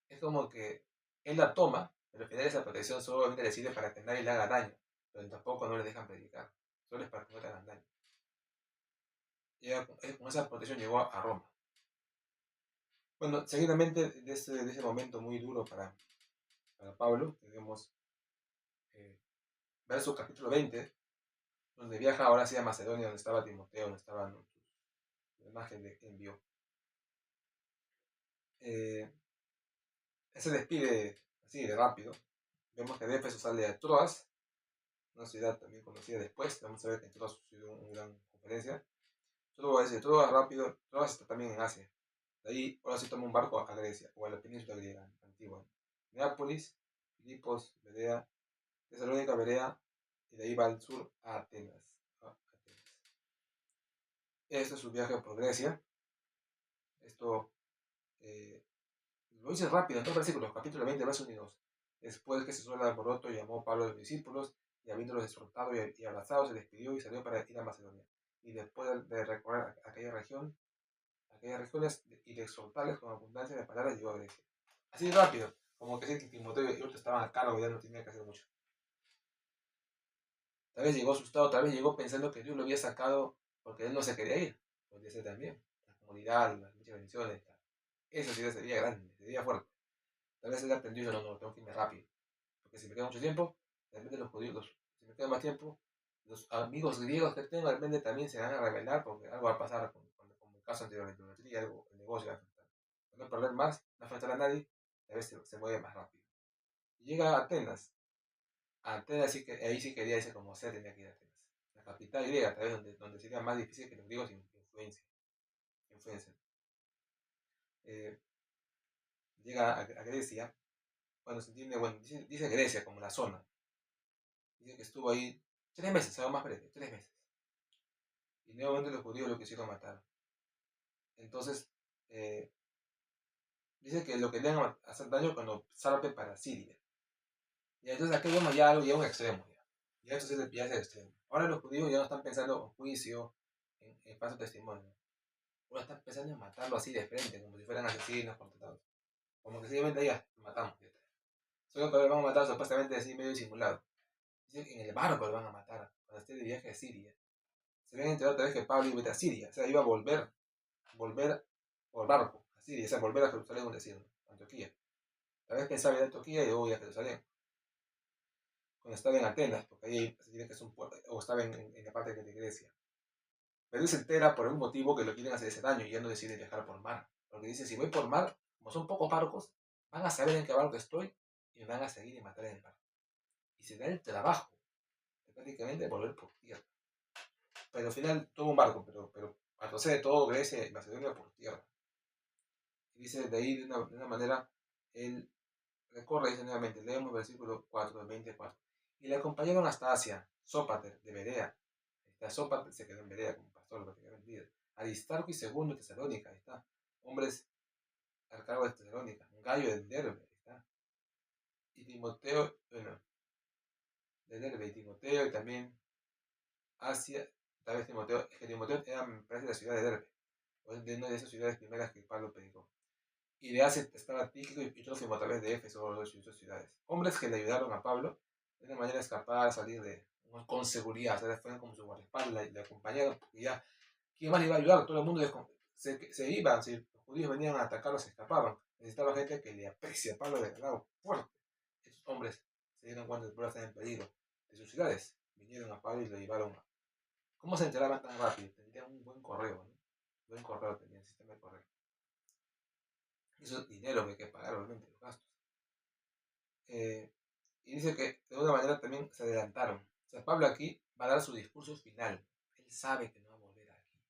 es como que él la toma, pero al final esa protección solamente le sirve para que nadie le haga daño. Pero tampoco no le dejan predicar. Solo es para que no te hagan daño. Y con esa protección llegó a Roma. Bueno, seguidamente de ese momento muy duro para Pablo, tenemos verso capítulo 20, donde viaja ahora hacia Macedonia, donde estaba Timoteo, donde estaban sus imagen de envió. Se despide así de rápido. Vemos que de Éfeso sale a Troas, una ciudad también conocida después. Vamos a ver que en Troas sucedió una gran conferencia. Troas de Troas rápido. Troas está también en Asia. De ahí ahora sí toma un barco a Grecia o a la península griega. antigua. Neápolis, Filipos, Berea, Tesalónica, Berea, y de ahí va al sur a Atenas. Este es su viaje por Grecia. Esto eh, lo hice rápido, en dos versículos, capítulo 20, verso 1 y 2. Después que cesó el alboroto, llamó Pablo a los discípulos, y habiéndolos exhortado y abrazado, se despidió y salió para ir a Macedonia. Y después de recorrer aquellas regiones y de exhortarles con abundancia de palabras, llegó a Grecia. Así rápido, como que sí, que Timoteo y otros estaban a cargo y ya no tenía que hacer mucho. Tal vez llegó asustado, tal vez llegó pensando que Dios lo había sacado porque él no se quería ir. Podría ser también. La comodidad, las muchas bendiciones. Eso sí sería grande, sería fuerte. Tal vez él aprendió y dijo, no, tengo que irme rápido. Porque si me queda mucho tiempo, de repente los judíos, si me queda más tiempo, los amigos griegos que tengo de repente también se van a rebelar porque algo va a pasar con el caso anterior de la idolatría, algo, el negocio va a afectar. Para no perder más, no afectar a nadie, a veces se mueve más rápido. Y llega a Atenas. A Atenas sí que, ahí sí quería irse como sea, tenía que ir a Atenas. La capital griega, tal vez donde sería más difícil que los griegos influencien. Eh, Llega a Grecia, bueno, se entiende, bueno, dice Grecia como la zona. Dice que estuvo ahí 3 meses, algo más breve, 3 meses. Y nuevamente los judíos lo quisieron matar. Entonces, eh, dice que lo querían hacer daño cuando zarpe para Siria. Y entonces aquí vemos ya algo, ya un extremo. Ya esto ya es el extremo. Ahora los judíos ya no están pensando en juicio, en falso testimonio. Ahora están pensando en matarlo así de frente, como si fueran asesinos, contratados. Como que simplemente ya, lo matamos. Solo que lo van a matar supuestamente así medio disimulado. Dicen que en el barco lo van a matar, cuando esté de viaje a Siria. Se habían enterado otra vez que Pablo iba a Siria, o sea, iba a volver por barco a Siria, o sea, volver a Jerusalén, un decir, a Antioquía. La vez pensaba ir a Antioquía y luego ir a Jerusalén. Cuando estaba en Atenas, porque ahí se dice que es un puerto, o estaba en la parte de Grecia. Pero él se entera por algún motivo que lo quieren hacer ese daño y ya no decide viajar por mar. Porque dice, si voy por mar, como son pocos barcos, van a saber en qué barco estoy y me van a seguir y matar en el barco. Y se da el trabajo de prácticamente volver por tierra. Pero al final tuvo un barco, pero retrocede todo Grecia y Macedonia por tierra. Y dice de ahí de una manera, él recorre, dice nuevamente, leemos versículo 4, 24. Y le acompañaron hasta Asia, Sópater de Berea. Está Sópater, se quedó en Berea como pastor, prácticamente líder. Aristarco y Segundo de Tesalónica, ahí está. Hombres al cargo de Tesalónica. Un gallo de Derbe, ahí está. Y Timoteo, bueno, de Derbe y Timoteo y también Asia, tal vez Timoteo, es que Timoteo era, me parece, la ciudad de Derbe, o de una de esas ciudades primeras que Pablo predicó. Y de Asia estaba Tíquico y Trófimo a través de Éfeso o de sus ciudades. Hombres que le ayudaron a Pablo de una manera a escapar, a salir con seguridad, o sea, fueron como su guardaespaldas, le acompañaron, porque ya, ¿quién más le iba a ayudar? Todo el mundo se iban, si los judíos venían a atacarlos, se escapaban. Necesitaba gente que le aprecie a Pablo de lado fuerte. Esos hombres se dieron cuenta de que Pablo estaba en peligro de sus ciudades. Vinieron a Pablo y lo llevaron. ¿Cómo se enteraban tan rápido? Tenían un buen correo, ¿no? Buen correo tenían, sistema de correo. Eso es dinero que hay que pagar, obviamente, los gastos. Y dice que de alguna manera también se adelantaron. O sea, Pablo aquí va a dar su discurso final. Él sabe que no va a volver aquí.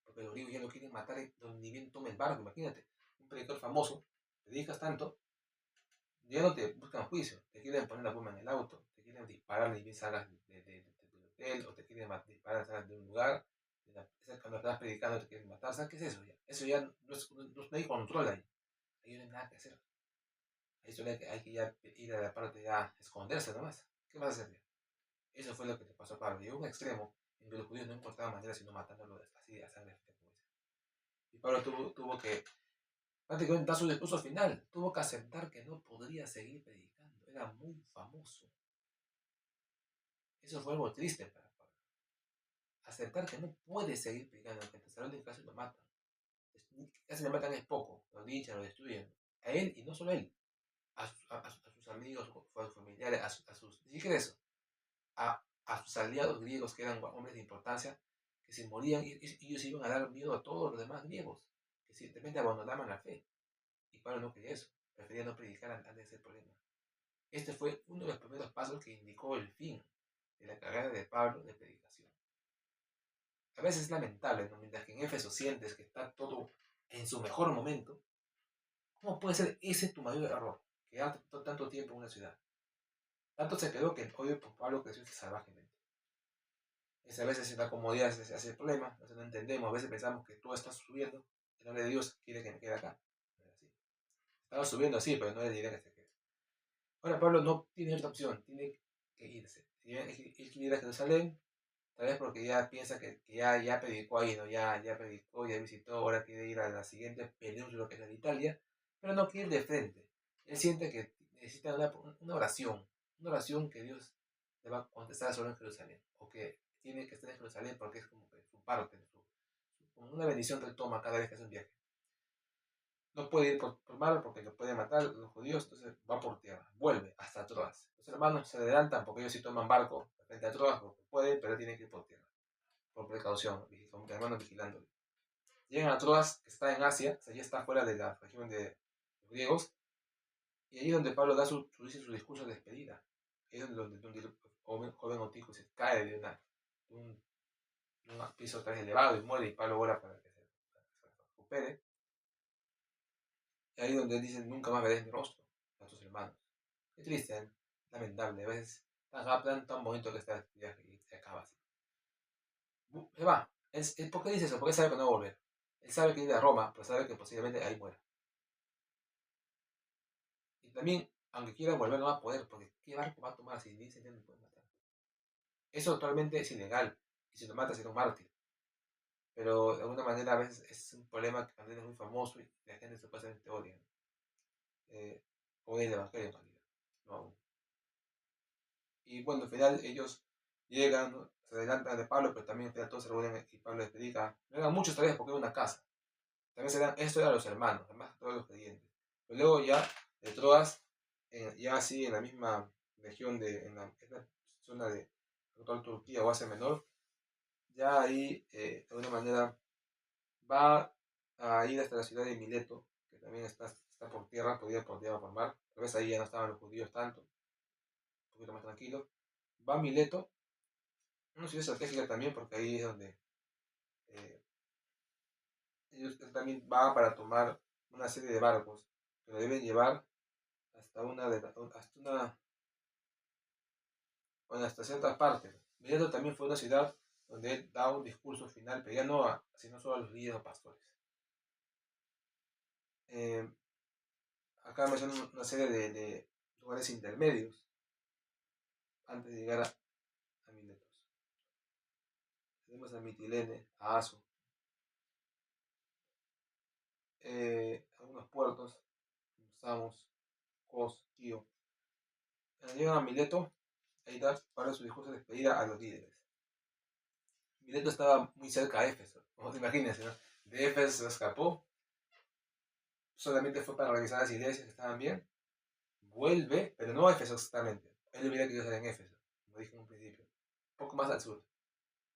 Porque los griegos ya lo quieren matar donde ni bien tome el barco. Imagínate, un predicador famoso, te dedicas tanto, ya no te buscan juicio. Te quieren poner la bomba en el auto, te quieren disparar ni bien salgas del hotel, o te quieren disparar salgas de un lugar. Cuando estás predicando te quieren matar. ¿Sabes qué es eso? Eso ya no hay control ahí. Ahí no hay nada que hacer. Ahí solo hay que ya ir a la parte ya esconderse nomás. ¿Qué vas a hacer? Eso fue lo que le pasó a Pablo. Llegó a un extremo en que los judíos no importaba manera sino matándolo así a sangre fría, como dice. Y Pablo tuvo que prácticamente dar su discurso final. Tuvo que aceptar que no podría seguir predicando. Era muy famoso. Eso fue algo triste para Pablo. Aceptar que no puede seguir predicando, que en Tesalónica casi lo matan. Casi lo matan es poco. Lo linchan, lo destruyen. A él y no solo a él. A sus amigos, a sus familiares, a sus... Ni siquiera eso. A sus aliados griegos que eran hombres de importancia, que se morían y ellos iban a dar miedo a todos los demás griegos, que simplemente abandonaban la fe. Y Pablo no quería eso, prefería no predicar antes de ese problema. Este fue uno de los primeros pasos que indicó el fin de la carrera de Pablo de predicación. A veces es lamentable, ¿no? Mientras que en Éfeso sientes que está todo en su mejor momento, ¿Cómo puede ser ese tu mayor error? Quedarte tanto tiempo en una ciudad. Tanto se quedó que el odio por Pablo creció salvajemente. Es a veces la comodidad se hace el problema, nosotros no entendemos, a veces pensamos que todo está subiendo, el nombre de Dios quiere que me quede acá. No es así. Estaba subiendo así, pero no es la idea que se quede. Ahora Pablo no tiene otra opción, tiene que irse. Él quiere ir a Jerusalén, tal vez porque ya piensa que ya predicó ahí, ¿no? Ya predicó, ya visitó, ahora quiere ir a la siguiente península que es la de Italia, pero no quiere ir de frente. Él siente que necesita una oración que Dios le va a contestar solo en Jerusalén, o que tiene que estar en Jerusalén porque es como que su parte, como una bendición que él toma cada vez que hace un viaje. No puede ir por mar porque lo pueden matar los judíos, entonces va por tierra, vuelve hasta Troas. Los hermanos se adelantan porque ellos sí toman barco frente a Troas porque pueden, pero tienen que ir por tierra, por precaución, con hermanos vigilándolo. Llegan a Troas, que está en Asia, o sea, ya está fuera de la región de los griegos, y ahí es donde Pablo da dice su discurso de despedida. Ahí es donde el joven Otico se cae de un piso tan elevado y muere, y Pablo ora para que se recupere. Y ahí es donde él dice, nunca más veréis mi rostro a tus hermanos. Qué triste, ¿eh? Lamentable, a veces tan bonito que está este viaje y se acaba así. Se va. ¿Por qué dice eso? Porque sabe que no va a volver. Él sabe que viene a Roma, pero sabe que posiblemente ahí muera. Y también, aunque quiera volver, no va a poder, porque ¿qué barco va a tomar si dice que no puede matar? Eso actualmente es ilegal, y si lo mata será un mártir. Pero de alguna manera a veces es un problema que también es muy famoso y la gente supuestamente odia. Eh, odia el evangelio en realidad, no aún. Y bueno, al final ellos llegan, ¿no? Se adelantan de Pablo, pero también al final todos se reúnen y Pablo les predica. No eran muchos todavía porque era una casa. También esto eran los hermanos, además todos los creyentes. Pero luego ya de Troas, ya así en la misma región, en la zona de actual Turquía o Asia Menor, ya ahí de alguna manera va a ir hasta la ciudad de Mileto, que también está por tierra, podía por tierra por mar. Tal vez ahí ya no estaban los judíos tanto, un poquito más tranquilo. Va a Mileto, una ciudad estratégica también, porque ahí es donde eh, ellos también van para tomar una serie de barcos que lo deben llevar hasta ciertas partes. Mileto también fue una ciudad donde él da un discurso final, pero ya no sino solo a los líderes o pastores. Eh, Acá mencionan una serie de lugares intermedios antes de llegar a Miletos. Tenemos a Mitilene, a Aso, algunos puertos, Samos, Kos, Kio. Cuando llegan a Mileto, ahí da para su discurso de despedida a los líderes. Mileto estaba muy cerca de Éfeso, imagínense, ¿no? De Éfeso se escapó, solamente fue para revisar las iglesias que estaban bien, vuelve, pero no a Éfeso exactamente. Él hubiera querido estar en Éfeso, como dije en un principio, un poco más al sur,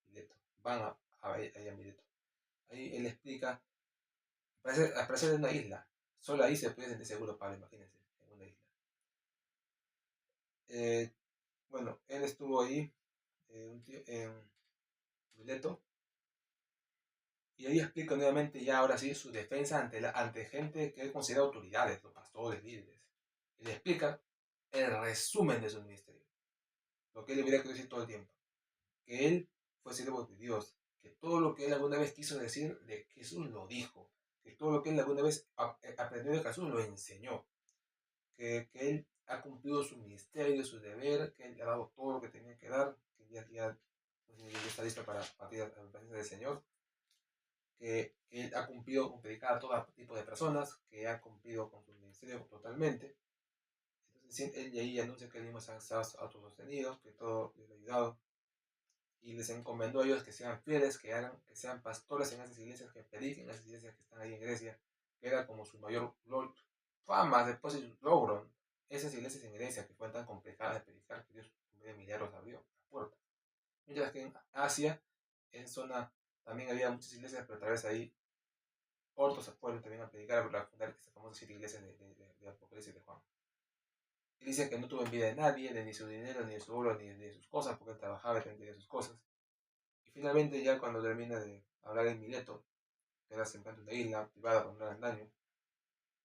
Mileto. Van ahí a Mileto. Ahí él explica, aparece en una isla, solo ahí se puede sentir seguro Pablo, imagínense, en una isla. Eh, bueno, él estuvo ahí en Mileto. Y ahí explica nuevamente ya ahora sí su defensa ante gente que él considera autoridades, los pastores, líderes. Y le explica el resumen de su ministerio, lo que él hubiera querido decir todo el tiempo. Que él fue siervo de Dios, que todo lo que él alguna vez quiso decir de Jesús lo dijo, que todo lo que él alguna vez aprendió de Jesús lo enseñó, que él ha cumplido su ministerio, su deber, que él ha dado todo lo que tenía que dar, que ya está listo para partir a la presencia del Señor, que él ha cumplido con predicar a todo tipo de personas, que ha cumplido con su ministerio totalmente. Entonces él y ahí anuncia que él mismo se ha autosostenido, que todo les ha ayudado, y les encomendó a ellos que sean fieles, que sean pastores en esas iglesias, que prediquen en esas iglesias que están ahí en Grecia, que era como su mayor fama después de su logro. Esas iglesias en Grecia que fueron tan complicadas de predicar, que Dios en medio de milagros abrió las puertas. Mientras que en Asia, en zona, también había muchas iglesias, pero tal vez ahí otros fueron también a predicar para fundar esta famosa siete iglesias de Apocalipsis de Juan. Y dice que no tuvo envidia de nadie, de ni su dinero, ni de su oro, ni de sus cosas, porque él trabajaba y tenía sus cosas. Y finalmente, ya cuando termina de hablar en Mileto, que era semejante una isla privada para no le hagan daño,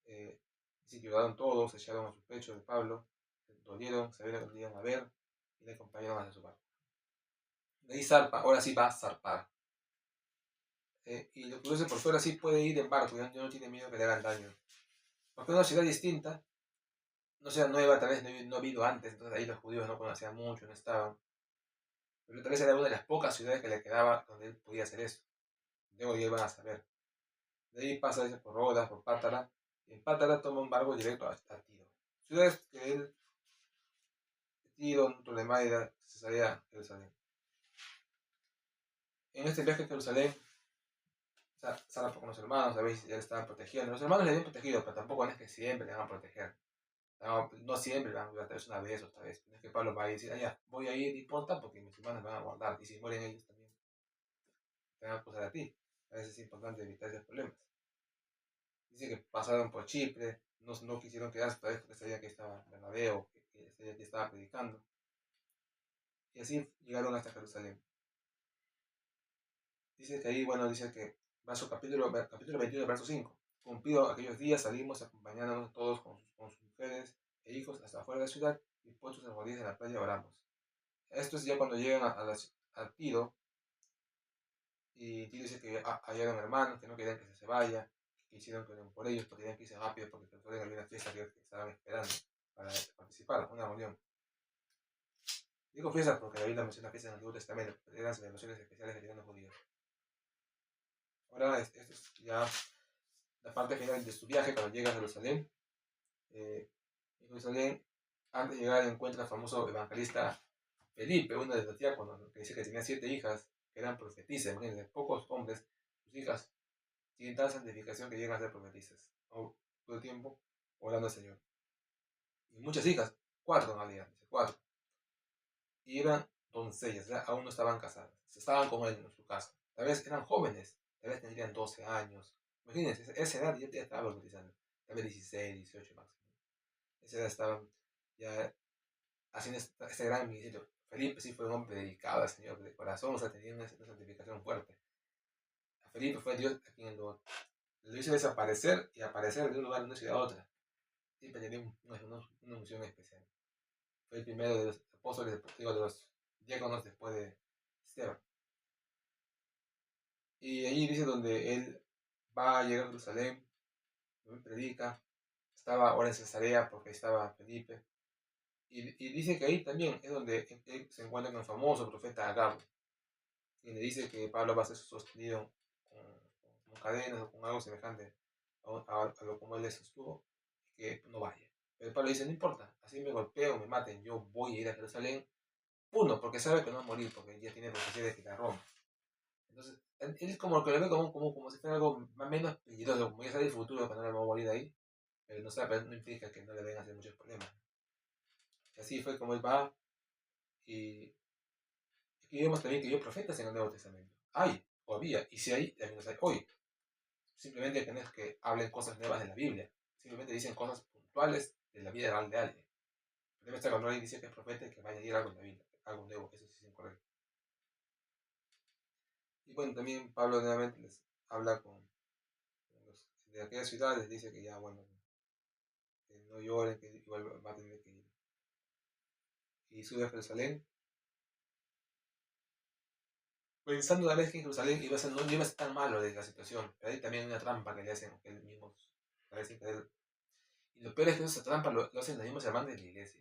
Eh, Así que lloraron todos, se echaron a su pecho de Pablo, se dolieron, sabieron que lo iban a ver y le acompañaron hacia su barco. De ahí zarpa, ahora sí va a zarpar. Y lo curioso es que por fuera sí puede ir en barco, ya no tiene miedo que le hagan daño. Porque es una ciudad distinta, no sea nueva, tal vez no ha habido antes, entonces ahí los judíos no conocían mucho, no estaban. Pero tal vez era una de las pocas ciudades que le quedaba donde él podía hacer eso. Luego ya iban a saber. De ahí pasa dice, por Rodas, por Pátara, y en Pátara toma un barco directo a Tiro. Ciudades que él, Tiro, Ptolemaida, Cesarea, Jerusalén. En este viaje a Jerusalén, sale con los hermanos, a veces ya le estaban protegiendo. Los hermanos le habían protegido, pero tampoco es que siempre le van a proteger. No siempre le van a ayudar, tal vez una vez, otra vez. No es que Pablo va a decir, ya, voy a ir, no importa, porque mis hermanos me van a guardar. Y si mueren ellos también, te van a acusar a ti. A veces es importante evitar esos problemas. Dice que pasaron por Chipre, no quisieron quedarse otra vez porque sabían que estaba Bernabé, que sabían que estaba predicando. Y así llegaron hasta Jerusalén. Dice que ahí, bueno, dice que capítulo 21, verso 5. Cumplido aquellos días salimos acompañándonos todos con sus mujeres e hijos hasta afuera de la ciudad y puestos en rodillas en la playa oramos. Esto es ya cuando llegan a Tiro y Tiro dice que hallaron hermanos que no querían que se vaya, que quisieron que oren por ellos, porque querían que irse rápido porque había una fiesta que estaban esperando para participar, una reunión. Digo fiesta porque la Biblia menciona fiestas en el Antiguo Testamento, pero eran celebraciones especiales que tenían los judíos. Ahora, esto es ya la parte final de su viaje cuando llega a Jerusalén. En Jerusalén, antes de llegar, encuentra al famoso evangelista Felipe, uno de los diáconos, que dice que tenía 7 hijas que eran profetisas. Imagínense, pocos hombres, sus hijas tienen tal santificación que llegan a ser profetisas. Todo el tiempo orando al Señor. Y muchas hijas, 4 en realidad, dice 4. Y eran doncellas, o sea, aún no estaban casadas. Estaban con él en su casa. Tal vez eran jóvenes, tal vez tendrían 12 años. Imagínense, esa edad ya estaban bautizando. Tal vez 16, 18 máximo. Esa edad estaban ya haciendo este gran ministerio. Felipe sí fue un hombre dedicado al Señor de corazón, o sea, tenía una santificación fuerte. A Felipe fue Dios a quien lo hizo desaparecer y aparecer de un lugar de una ciudad a otra. Siempre tenía una unción especial. Fue el primero de los apóstoles, digo, de los diáconos después de Esteban. Y allí dice donde él va a llegar a Jerusalén, predica, estaba ahora en Cesarea porque ahí estaba Felipe. Y dice que ahí también es donde él se encuentra con el famoso profeta Agabo. Y le dice que Pablo va a ser sostenido con cadenas o con algo semejante a lo como él le sostuvo, que no vaya. Pero Pablo dice, no importa, así me golpeo, me maten, yo voy a ir a Jerusalén, uno, porque sabe que no va a morir, porque ya tiene profecía de que la Roma. Entonces, él es como que lo ve como si fuera algo más menos peligroso, como ya sabe el futuro que no le va a morir ahí, pero no sabe, pero no implica que no le vengan a hacer muchos problemas. Y así fue como él va, y aquí vemos también que hay profetas en el Nuevo Testamento. Hay, o había, y si hay, también los hay hoy. Simplemente que no es que hablen cosas nuevas de la Biblia, simplemente dicen cosas puntuales de la vida real de alguien. Debe estar cuando alguien dice que es profeta y que vaya a ir algo en la Biblia, algo nuevo, eso sí es incorrecto. Y bueno, también Pablo nuevamente les habla con los de aquellas ciudades, dice que ya, bueno, que no lloren, que igual va a tener que ir. Y sube a Jerusalén, pensando una vez que en Jerusalén no iba a ser tan malo de la situación, pero hay también una trampa que le hacen, que él mismo, parece que él. Y lo peor es que esa trampa lo hacen los mismos hermanos de la iglesia,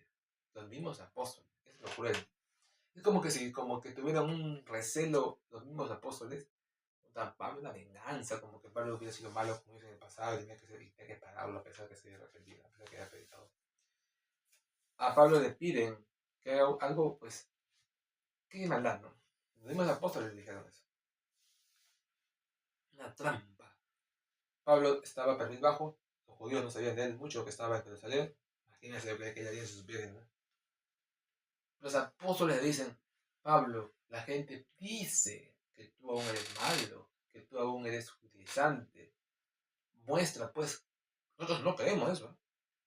los mismos apóstoles, es lo cruel. Es como que si como que tuvieran un recelo los mismos apóstoles, una venganza, como que Pablo hubiera sido malo como hizo en el pasado y tenía que pagarlo a pesar que se había arrepentido, a pesar que había predicado. A Pablo le piden que haga algo, pues, qué maldad, ¿no? Los mismos apóstoles le dijeron eso. Una trampa. Pablo estaba perfil bajo, los judíos no sabían de él mucho que estaba en Jerusalén. Imagínense lo que aquella día se supieran, ¿no? Los apóstoles le dicen, Pablo, la gente dice que tú aún eres malo, que tú aún eres judaizante. Muestra, pues, nosotros no creemos eso.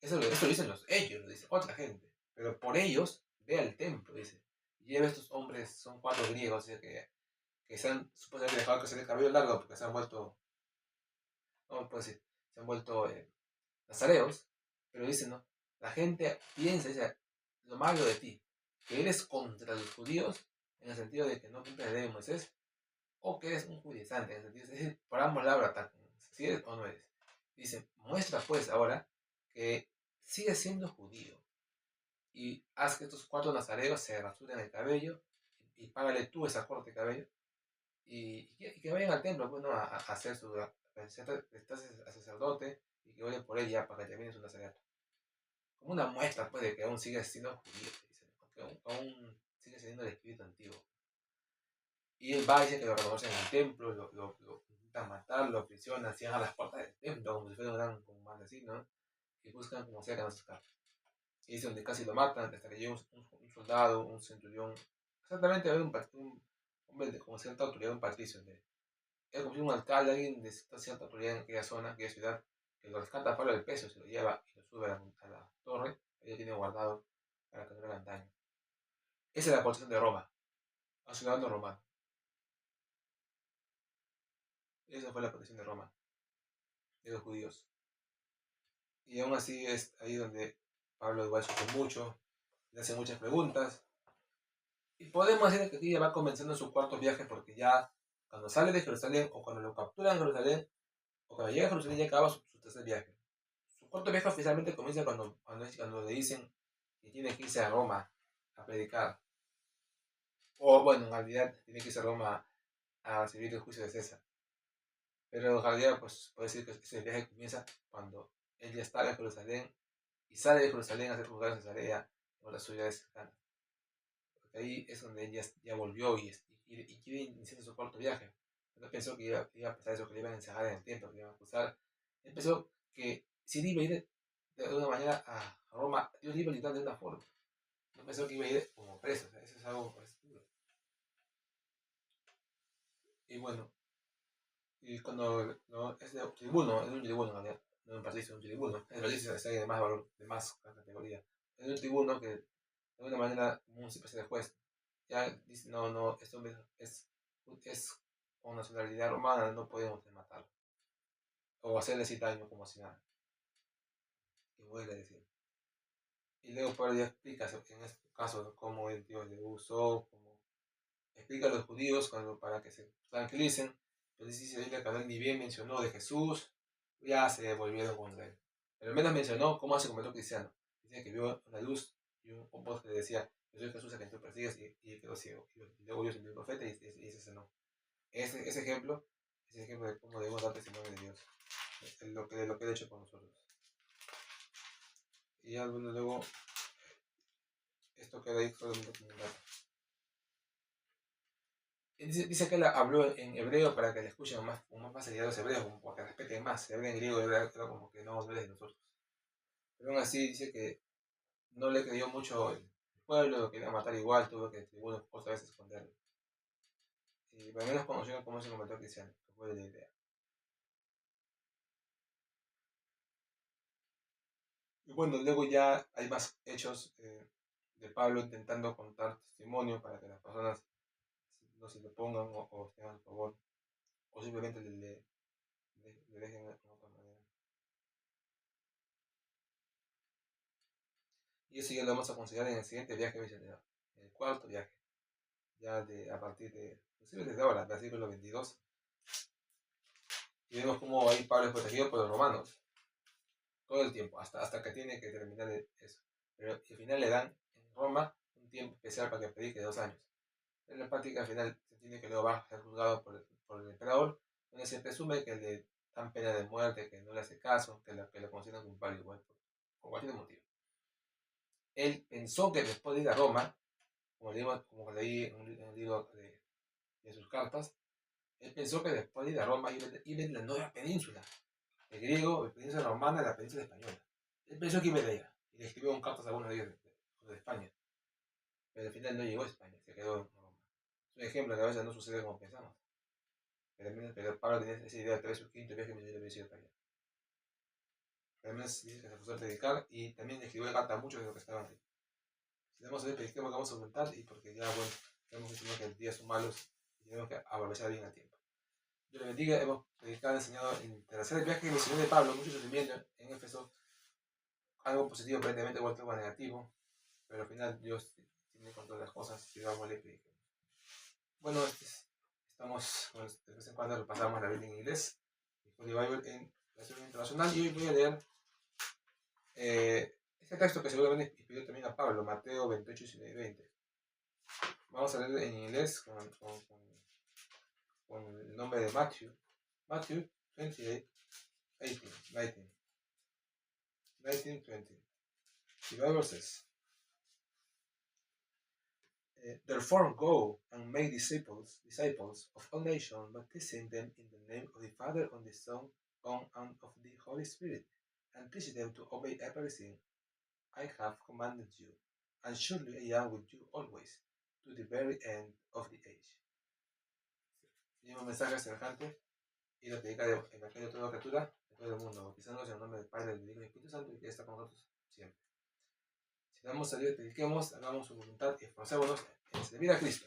Eso dicen ellos, lo dice otra gente. Pero por ellos, ve al templo, dice. Y lleva a estos hombres, son 4 griegos, dice que se han supuestamente dejado que se el cabello largo porque se han vuelto, ¿cómo puedo decir? Se han vuelto nazareos, pero dice, no, la gente piensa, dice, lo malo de ti, que eres contra los judíos, en el sentido de que no cumples la ley de Moisés, o que eres un judaizante, en el sentido, es decir, por ambos lados atacan, si eres o no eres. Dice, muestra pues ahora que sigues siendo judío, y haz que estos 4 nazareos se rasuren el cabello, y págale tú esa corte de cabello, y que vayan al templo, pues, ¿no? A hacer su, estás a sacerdote, y que vayan por ella para que termine su nazareato. Como una muestra, pues, de que aún sigue siendo judío, dice, que aún sigue siendo el espíritu antiguo. Y él va y dice que lo reconocen en el templo, lo intentan matar, lo aprisionan, cierran las puertas del templo, como si fuera un gran como mal así, ¿no? Y buscan como sea que no se escape. Y dice donde casi lo matan, hasta que llega un soldado, un centurión, exactamente un como cierta autoridad, un patricio, era como si un alcalde, alguien de cierta autoridad en aquella zona, en aquella ciudad, que lo rescata a Pablo del peso, se lo lleva y lo sube a la torre, ahí lo tiene guardado para que no le hagan daño. Esa es la protección de Roma, a un ciudadano romano. Esa fue la protección de Roma, de los judíos. Y aún así es ahí donde Pablo igual sufre mucho, le hace muchas preguntas. Y podemos decir que aquí ya va comenzando su cuarto viaje porque ya cuando sale de Jerusalén o cuando lo capturan en Jerusalén o cuando llega a Jerusalén ya acaba su tercer viaje. Su cuarto viaje oficialmente comienza cuando le dicen que tiene que irse a Roma a predicar. O bueno, en realidad tiene que irse a Roma a recibir el juicio de César. Pero en realidad pues puede decir que ese viaje comienza cuando él ya está en Jerusalén y sale de Jerusalén a ser juzgado en Cesarea o las ciudades cercanas. Porque ahí es donde él ya volvió y quiere iniciar su cuarto viaje. No pensó que iba a pasar eso, que le iban a encerrar en el tiempo, que le iban a acusar. Él pensó que si él iba a ir de una manera a Roma, Dios le iba a liberar de una forma. No pensó que iba a ir como preso, o sea, eso es algo duro. Y bueno, y cuando no, es de tribuno, es un tribuno en realidad, no un patricio, es un tribuno. El patricio es alguien de más valor, de más categoría. Es un tribuno que de alguna manera como si fuese de juez. Ya dice, no, no, este hombre es con nacionalidad romana, no podemos matarlo. O hacerle así daño como si nada. Y vuelve a decir. Y luego Pablo ya explica en este caso cómo Dios le usó, cómo explica a los judíos para que se tranquilicen. Entonces dice Biblia que ni bien mencionó de Jesús, ya se volvieron contra él. Pero al menos mencionó cómo se convirtió cristiano. Dice que vio una luz y un voz que le decía, yo soy Jesús a quien tú persigues, y quedó ciego. Y luego Dios envió un profeta y se sanó. Ese ejemplo es el ejemplo de cómo debemos dar testimonio de Dios, de lo que Él ha hecho por nosotros. Y ya bueno, luego esto queda ahí solamente como un dato. Dice que él habló en hebreo para que le escuchen con más facilidad los hebreos, como para que respeten más. Se habla en griego y hebreo, era como que no eres de nosotros. Pero aún así dice que no le creyó mucho el pueblo, lo quería matar igual, tuvo que el tribuno otra vez esconderlo. Y al menos conoció cómo se convirtió cristiano, que fue la idea. Y bueno, luego ya hay más hechos de Pablo intentando contar testimonio para que las personas no se le pongan o estén a favor, o simplemente le dejen de otra manera. Y eso ya lo vamos a considerar en el siguiente viaje misionero, en el cuarto viaje, ya a partir de, inclusive desde ahora, versículo 22. Y vemos cómo ahí Pablo es protegido por los romanos todo el tiempo, hasta que tiene que terminar eso. Pero al final le dan en Roma un tiempo especial para que predique 2 años. En la práctica al final se tiene que luego va a ser juzgado por el emperador, donde se presume que le dan pena de muerte, que no le hace caso, que lo consideran culpable igual, por cualquier motivo. Él pensó que después de ir a Roma, como leí en un libro de sus cartas, él pensó que después de ir a Roma iba a ir a la nueva península, el griego, la península romana, la península española. Él pensó que iba a ir allá, y le escribió cartas a algunos de ellos de España, pero al final no llegó a España, se quedó en Roma. Es un ejemplo que a veces no sucede como pensamos. Pero Pablo tenía esa idea de que su quinto viaje misionero había sido para allá. Además dice que se puso a predicar y también escribió carta a muchos de los que estaban ahí. Si tenemos que predicar, vamos a aumentar y porque ya, bueno, tenemos que decir que los días son malos y tenemos que aprovechar bien el tiempo. Dios le bendiga. Hemos predicado, enseñado en el tercer viaje misionero de Pablo, mucho sufrimiento en Éfeso, algo positivo aparentemente, vuelto algo negativo, pero al final Dios tiene control de las cosas y vamos a leer. Bueno, estamos, pues, de vez en cuando repasamos la Biblia en inglés, Holy Bible en versión internacional, y hoy voy a leer este texto que seguramente inspiró también a Pablo, Mateo 28 y 20. Vamos a leer en inglés con el nombre de Matthew. Matthew 28, 18, 19, 19, 20. The Bible says, therefore go and make disciples of all nations, baptizing them in the name of the Father, and the Son, and of the Holy Spirit, and teach them to obey everything I have commanded you. And surely I am with you always, to the very end of the age. Tiene un mensaje semejante y lo predica el Evangelio de toda criatura de todo el mundo, bautizándonos en el nombre del Padre, del Hijo y del Espíritu Santo, y que está con nosotros siempre. Si damos a Dios, prediquemos, hagamos su voluntad y esforcémonos en servir a Cristo,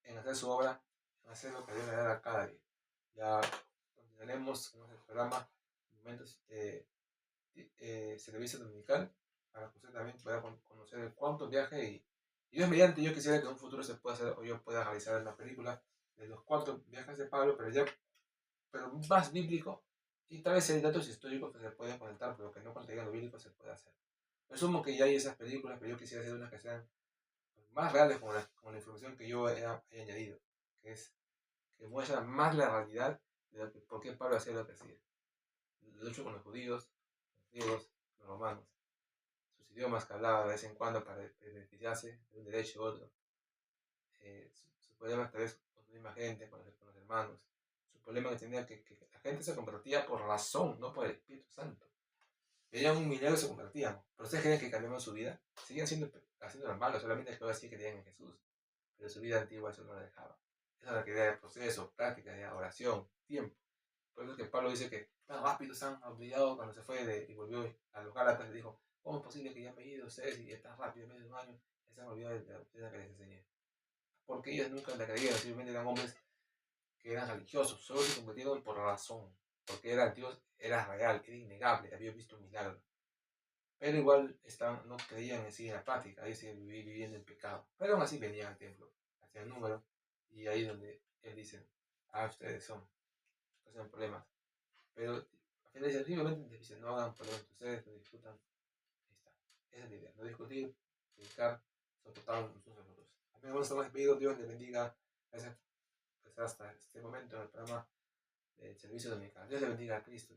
en hacer su obra, en hacer lo que Dios le da cada día. Ya continuaremos con el programa Momentos Servicio Dominical, para que usted también pueda conocer el cuánto viaje y Dios mediante. Yo quisiera que en un futuro se pueda hacer, o yo pueda realizar una película de los 4 viajes de Pablo, pero más bíblico, y tal vez hay datos históricos que se pueden conectar, pero que no contengan lo bíblico se puede hacer. Presumo que ya hay esas películas, pero yo quisiera hacer unas que sean más reales con la información que yo he añadido, que muestra más la realidad de por qué Pablo hacía lo que hacía. Luchó con los judíos, los griegos, los romanos, sus idiomas que hablaba de vez en cuando para beneficiarse de un derecho u otro, sus problemas tal vez con la misma gente, con los hermanos, sus problemas que tenía que la gente se convertía por razón, no por el Espíritu Santo. Veían un milagro y se convertían. Pero ustedes creen que cambiaron su vida, seguían haciendo lo malo, solamente que ahora sí creían en Jesús, pero su vida antigua eso no la dejaba. Esa es la que de proceso, práctica, de oración, tiempo. Por eso es que Pablo dice que tan rápido se han olvidado cuando se fue y volvió a los Gálatas y dijo, ¿cómo es posible que ya me he ido ustedes y tan rápido, en medio de un año, se han olvidado de la doctrina que les enseñé? Porque ellos nunca la creyeron, simplemente eran hombres que eran religiosos, solo se convirtieron por razón, porque era Dios, era real, era innegable, había visto un milagro. Pero igual no creían en sí en la práctica, ellos siguen viviendo en pecado. Pero aún así venían al templo, hacían número, y ahí es donde él dice, ustedes hacen problemas. Pero al final dice, simplemente dice, no hagan problemas entre ustedes, no discutan. Ahí está. Esa es la idea, no discutir, predicar, soportar unos a los otros. A mí me gusta más pedido, Dios les bendiga. Gracias pues, hasta este momento en el programa del servicio dominical. Dios le bendiga a Cristo.